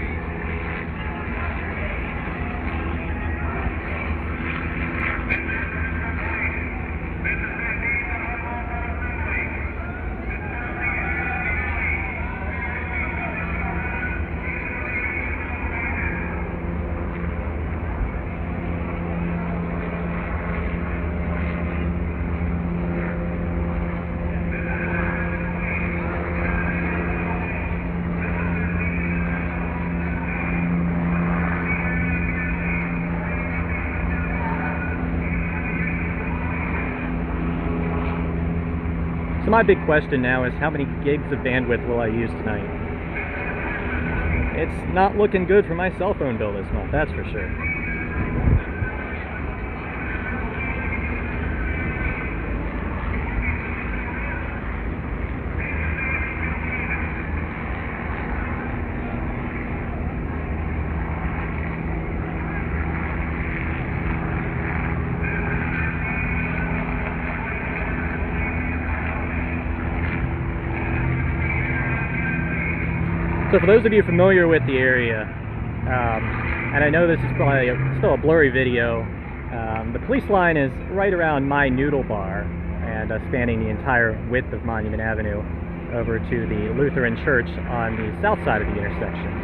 So my big question now is, how many gigs of bandwidth will I use tonight? It's not looking good for my cell phone bill this month, that's for sure. So for those of you familiar with the area, and I know this is probably still a blurry video, the police line is right around my noodle bar and spanning the entire width of Monument Avenue over to the Lutheran Church on the south side of the intersection.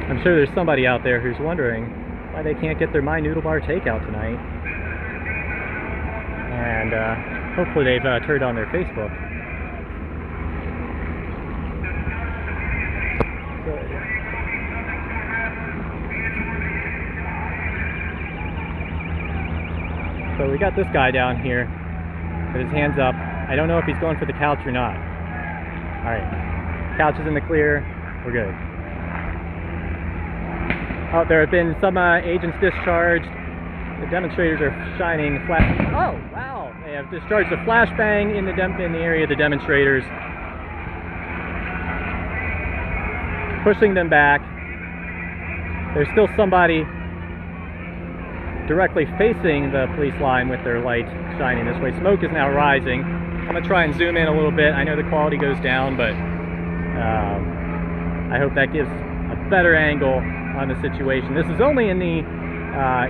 I'm sure there's somebody out there who's wondering why they can't get their My Noodle Bar takeout tonight. And hopefully they've turned on their Facebook. So we got this guy down here with his hands up. I don't know if he's going for the couch or not. Alright, couch is in the clear, we're good. Oh, there have been some agents discharged. The demonstrators are shining flash. Oh, wow! They have discharged a flashbang in the area of the demonstrators, pushing them back. There's still somebody directly facing the police line with their light shining this way. Smoke is now rising. I'm gonna try and zoom in a little bit. I know the quality goes down, but I hope that gives a better angle on the situation. This is only in the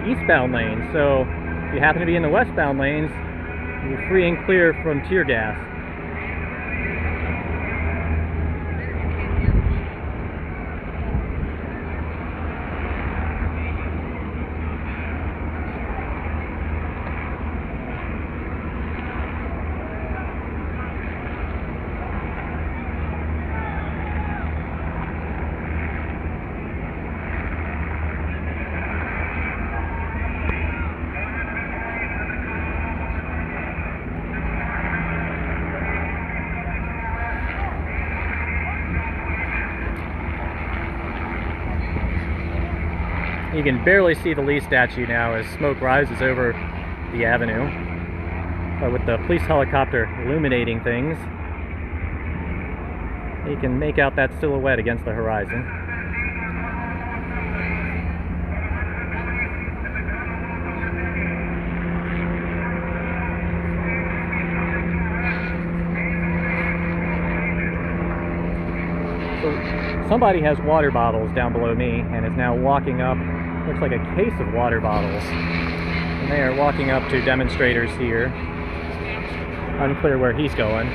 eastbound lane, so if you happen to be in the westbound lanes, you're free and clear from tear gas. You can barely see the Lee statue now as smoke rises over the avenue. But with the police helicopter illuminating things, you can make out that silhouette against the horizon. So somebody has water bottles down below me and is now walking up, looks like a case of water bottles. And they are walking up to demonstrators here. Unclear where he's going.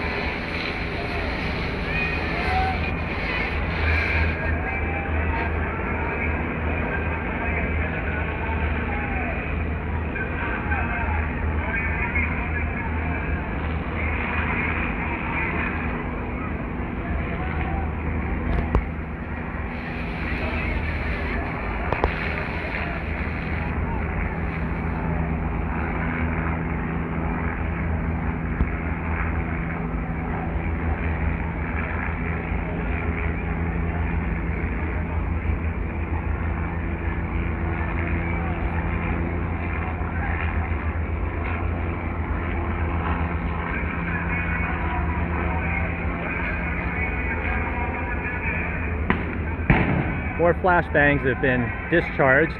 More flashbangs have been discharged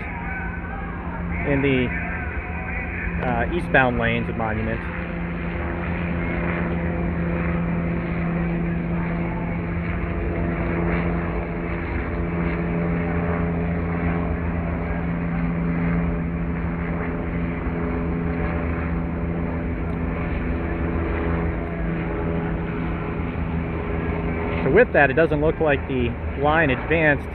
in the eastbound lanes of Monument. So with that, it doesn't look like the line advanced.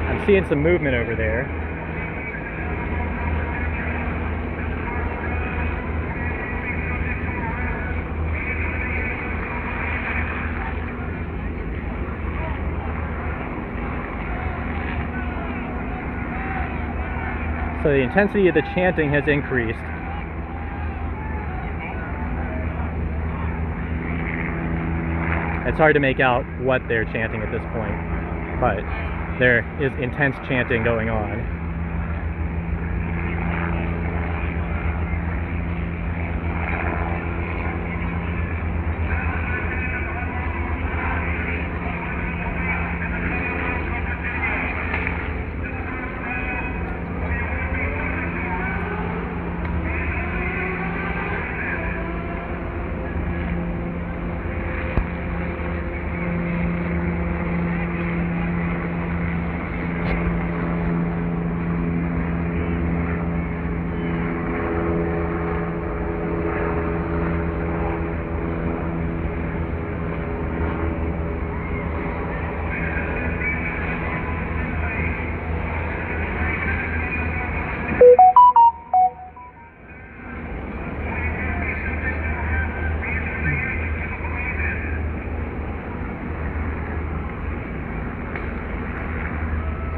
I'm seeing some movement over there. So the intensity of the chanting has increased. It's hard to make out what they're chanting at this point, but there is intense chanting going on.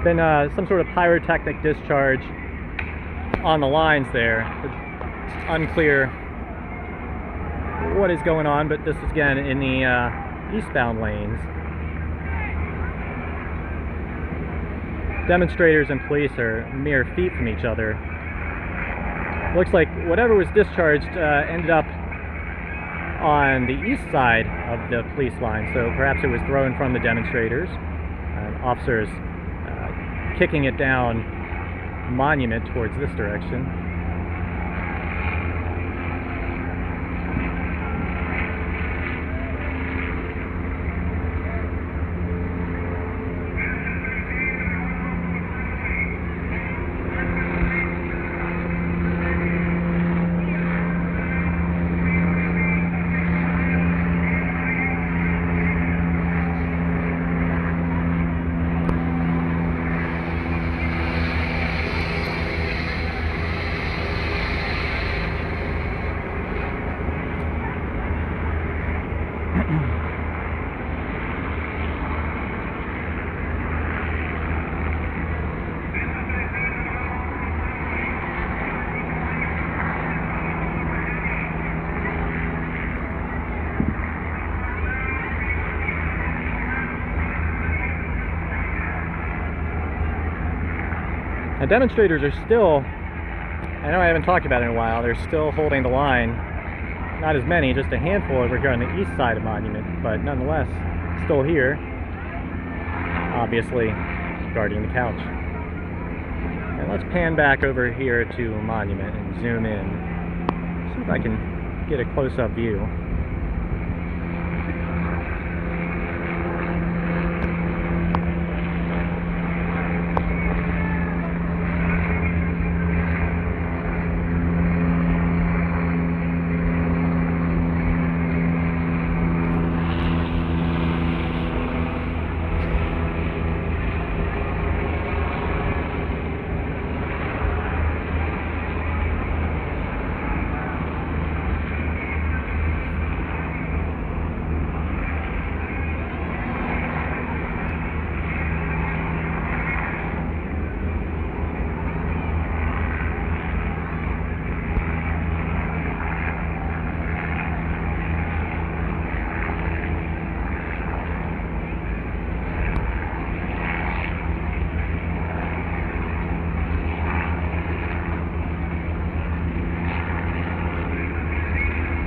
Been some sort of pyrotechnic discharge on the lines there. It's unclear what is going on, but this is again in the eastbound lanes. Demonstrators and police are mere feet from each other. Looks like whatever was discharged ended up on the east side of the police line, so perhaps it was thrown from the demonstrators. Officers kicking it down Monument towards this direction. The demonstrators are still, I know I haven't talked about it in a while, they're still holding the line. Not as many, just a handful over here on the east side of Monument, but nonetheless, still here. Obviously, guarding the couch. And let's pan back over here to Monument and zoom in. See if I can get a close-up view.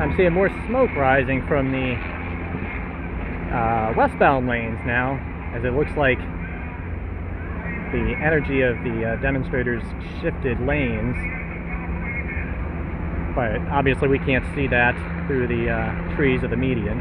I'm seeing more smoke rising from the westbound lanes now, as it looks like the energy of the demonstrators shifted lanes. But obviously we can't see that through the trees of the median.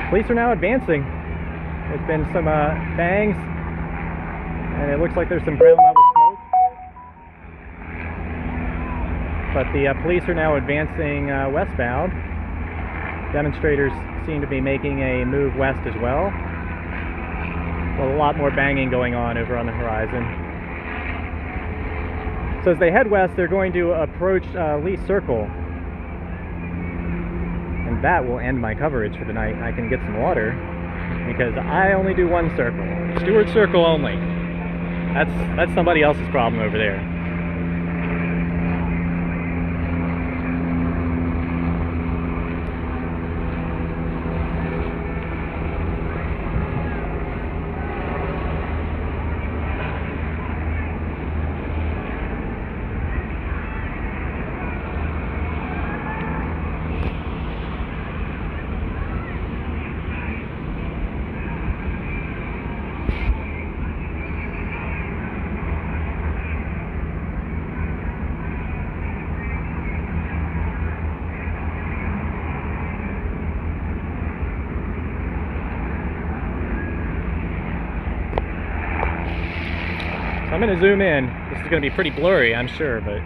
Police are now advancing. There's been some bangs, and it looks like there's some ground level smoke. But the police are now advancing westbound. Demonstrators seem to be making a move west as well. Well, a lot more banging going on over on the horizon. So as they head west, they're going to approach Lee Circle. And that will end my coverage for the night. I can get some water because I only do one circle. Stuart Circle only. That's somebody else's problem over there. I'm going to zoom in. This is going to be pretty blurry, I'm sure, but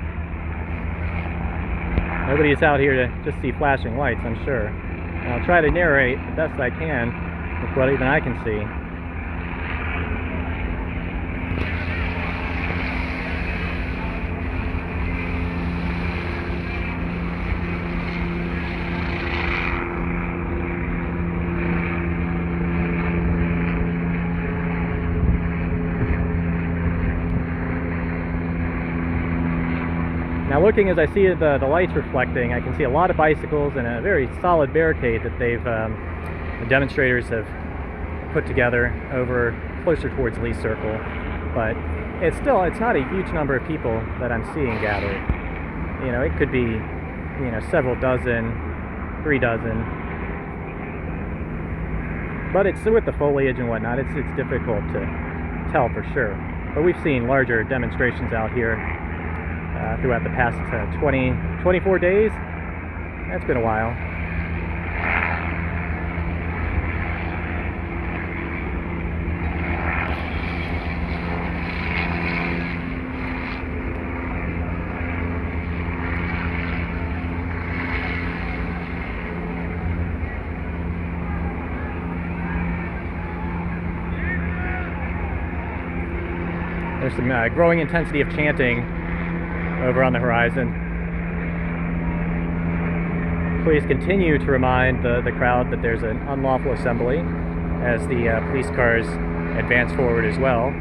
nobody's out here to just see flashing lights, I'm sure. And I'll try to narrate the best I can with what even I can see. Now looking as I see the lights reflecting, I can see a lot of bicycles and a very solid barricade that the demonstrators have put together over closer towards Lee Circle. But it's not a huge number of people that I'm seeing gathered. You know, it could be, you know, several dozen, 3 dozen. But it's with the foliage and whatnot, it's difficult to tell for sure. But we've seen larger demonstrations out here throughout the past 24 days. That's been a while. There's some growing intensity of chanting over on the horizon. Police continue to remind the crowd that there's an unlawful assembly as the police cars advance forward as well.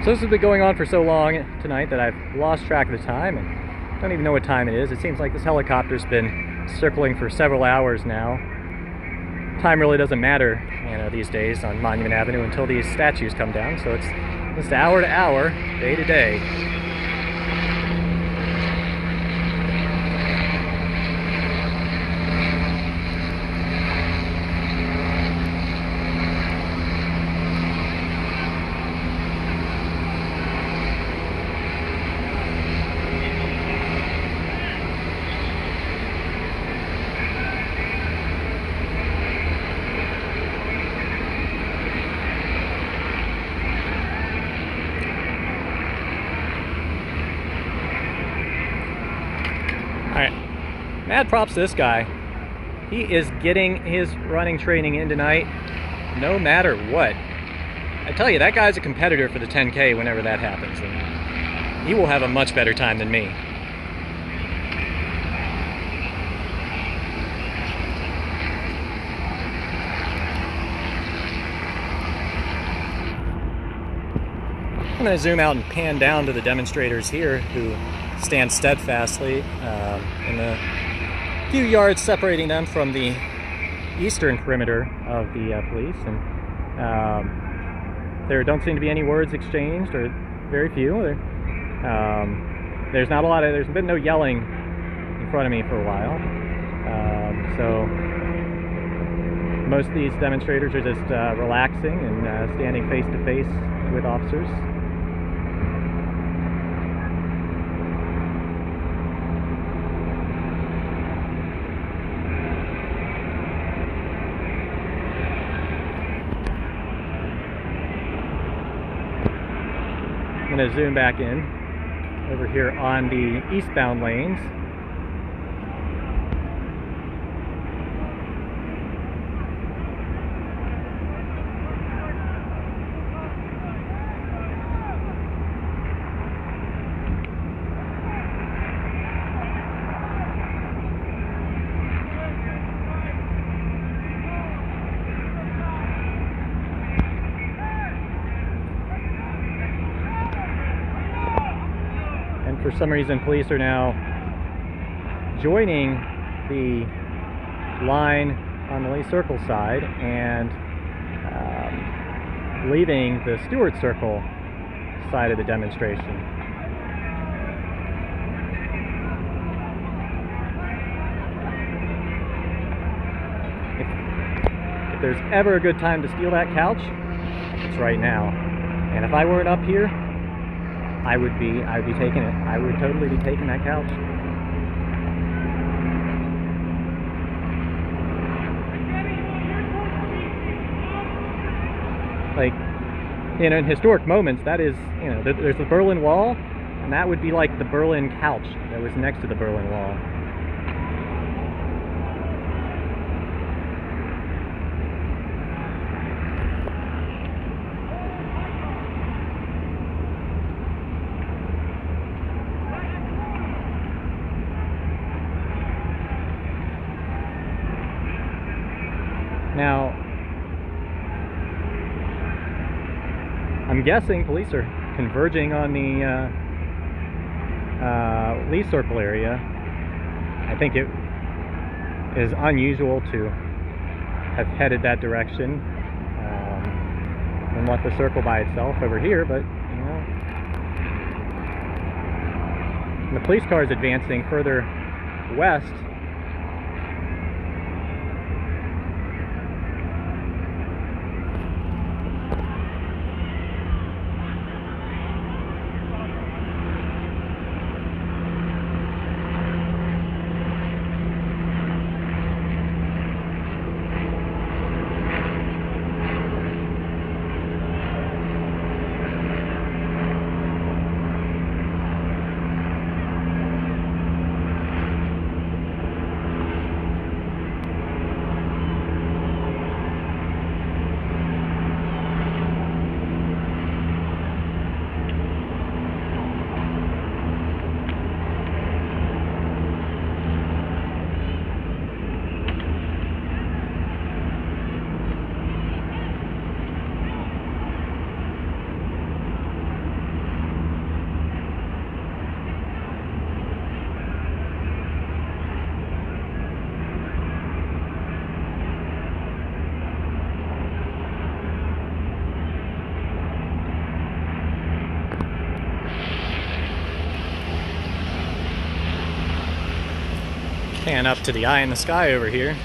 So this has been going on for so long tonight that I've lost track of the time and don't even know what time it is. It seems like this helicopter's been circling for several hours now. Time really doesn't matter, you know, these days on Monument Avenue until these statues come down. So it's just hour to hour, day to day. Mad props to this guy. He is getting his running training in tonight, no matter what. I tell you, that guy's a competitor for the 10K whenever that happens, and he will have a much better time than me. I'm going to zoom out and pan down to the demonstrators here who stand steadfastly in the few yards separating them from the eastern perimeter of the police, and there don't seem to be any words exchanged, or very few. There's not a lot of, there's been no yelling in front of me for a while, so most of these demonstrators are just relaxing and standing face to face with officers. I'm going to zoom back in over here on the eastbound lanes. For some reason, police are now joining the line on the Lee Circle side and leaving the Stuart Circle side of the demonstration. If there's ever a good time to steal that couch, it's right now. And if I weren't up here, I would be taking it. I would totally be taking that couch. Like, you know, in historic moments, that is, you know, there's the Berlin Wall, and that would be like the Berlin couch that was next to the Berlin Wall. Now, I'm guessing police are converging on the Lee Circle area. I think it is unusual to have headed that direction and left the circle by itself over here, but you know, the police car is advancing further west. Pan up to the eye in the sky over here.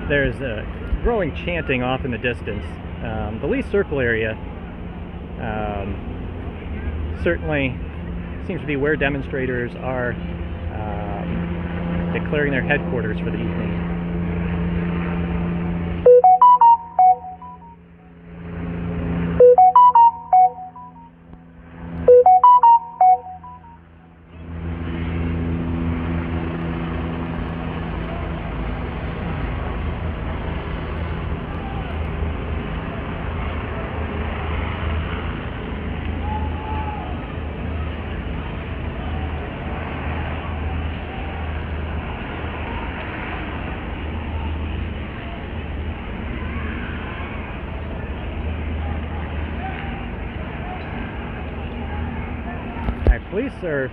There's a growing chanting off in the distance. The Lee Circle area certainly seems to be where demonstrators are declaring their headquarters for the evening. Police are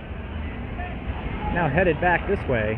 now headed back this way.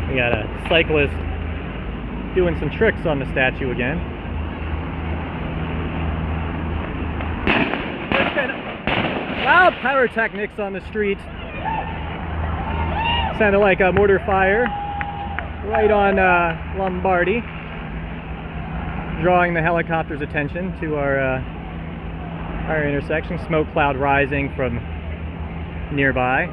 We got a cyclist doing some tricks on the statue again. There's been loud pyrotechnics on the street. Sounded like a mortar fire right on Lombardy, drawing the helicopter's attention to our intersection. Smoke cloud rising from nearby.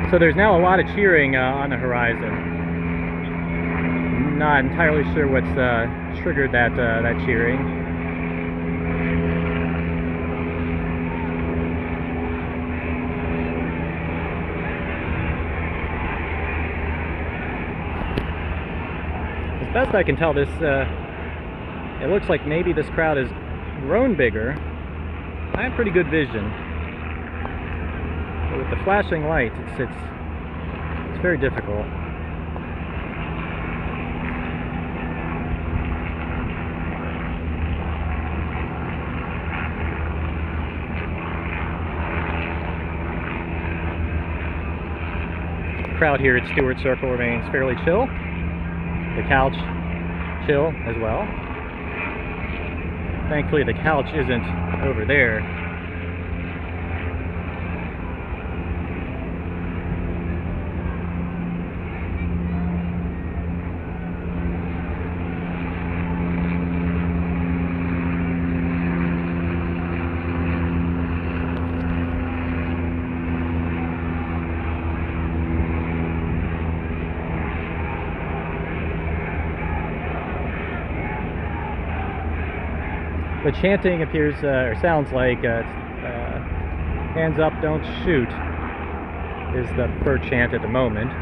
So there's now a lot of cheering on the horizon. Not entirely sure what's triggered that cheering. As best I can tell, this it looks like maybe this crowd has grown bigger. I have pretty good vision. But with the flashing lights, it's very difficult. The crowd here at Stuart Circle remains fairly chill. The couch chill as well. Thankfully the couch isn't over there. The chanting appears, or sounds like, hands up, don't shoot, is the preferred chant at the moment.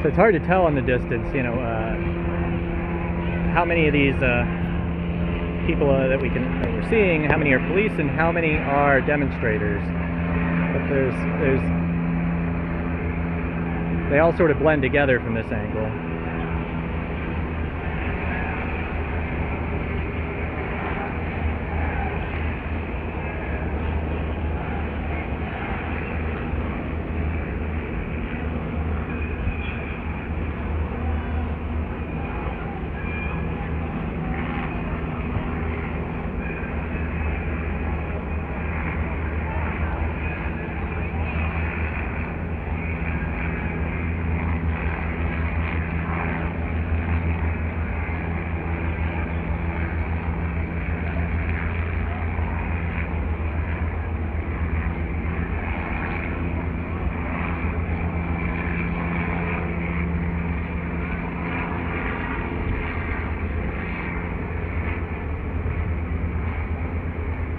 So it's hard to tell in the distance, you know, how many of these people that we're seeing, how many are police and how many are demonstrators. But they all sort of blend together from this angle.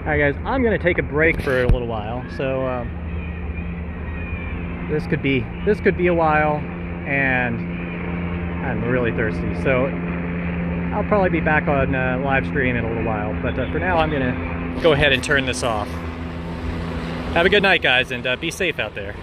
Alright guys, I'm going to take a break for a little while, so this could be a while, and I'm really thirsty, so I'll probably be back on live stream in a little while, but for now I'm going to go ahead and turn this off. Have a good night guys, and be safe out there.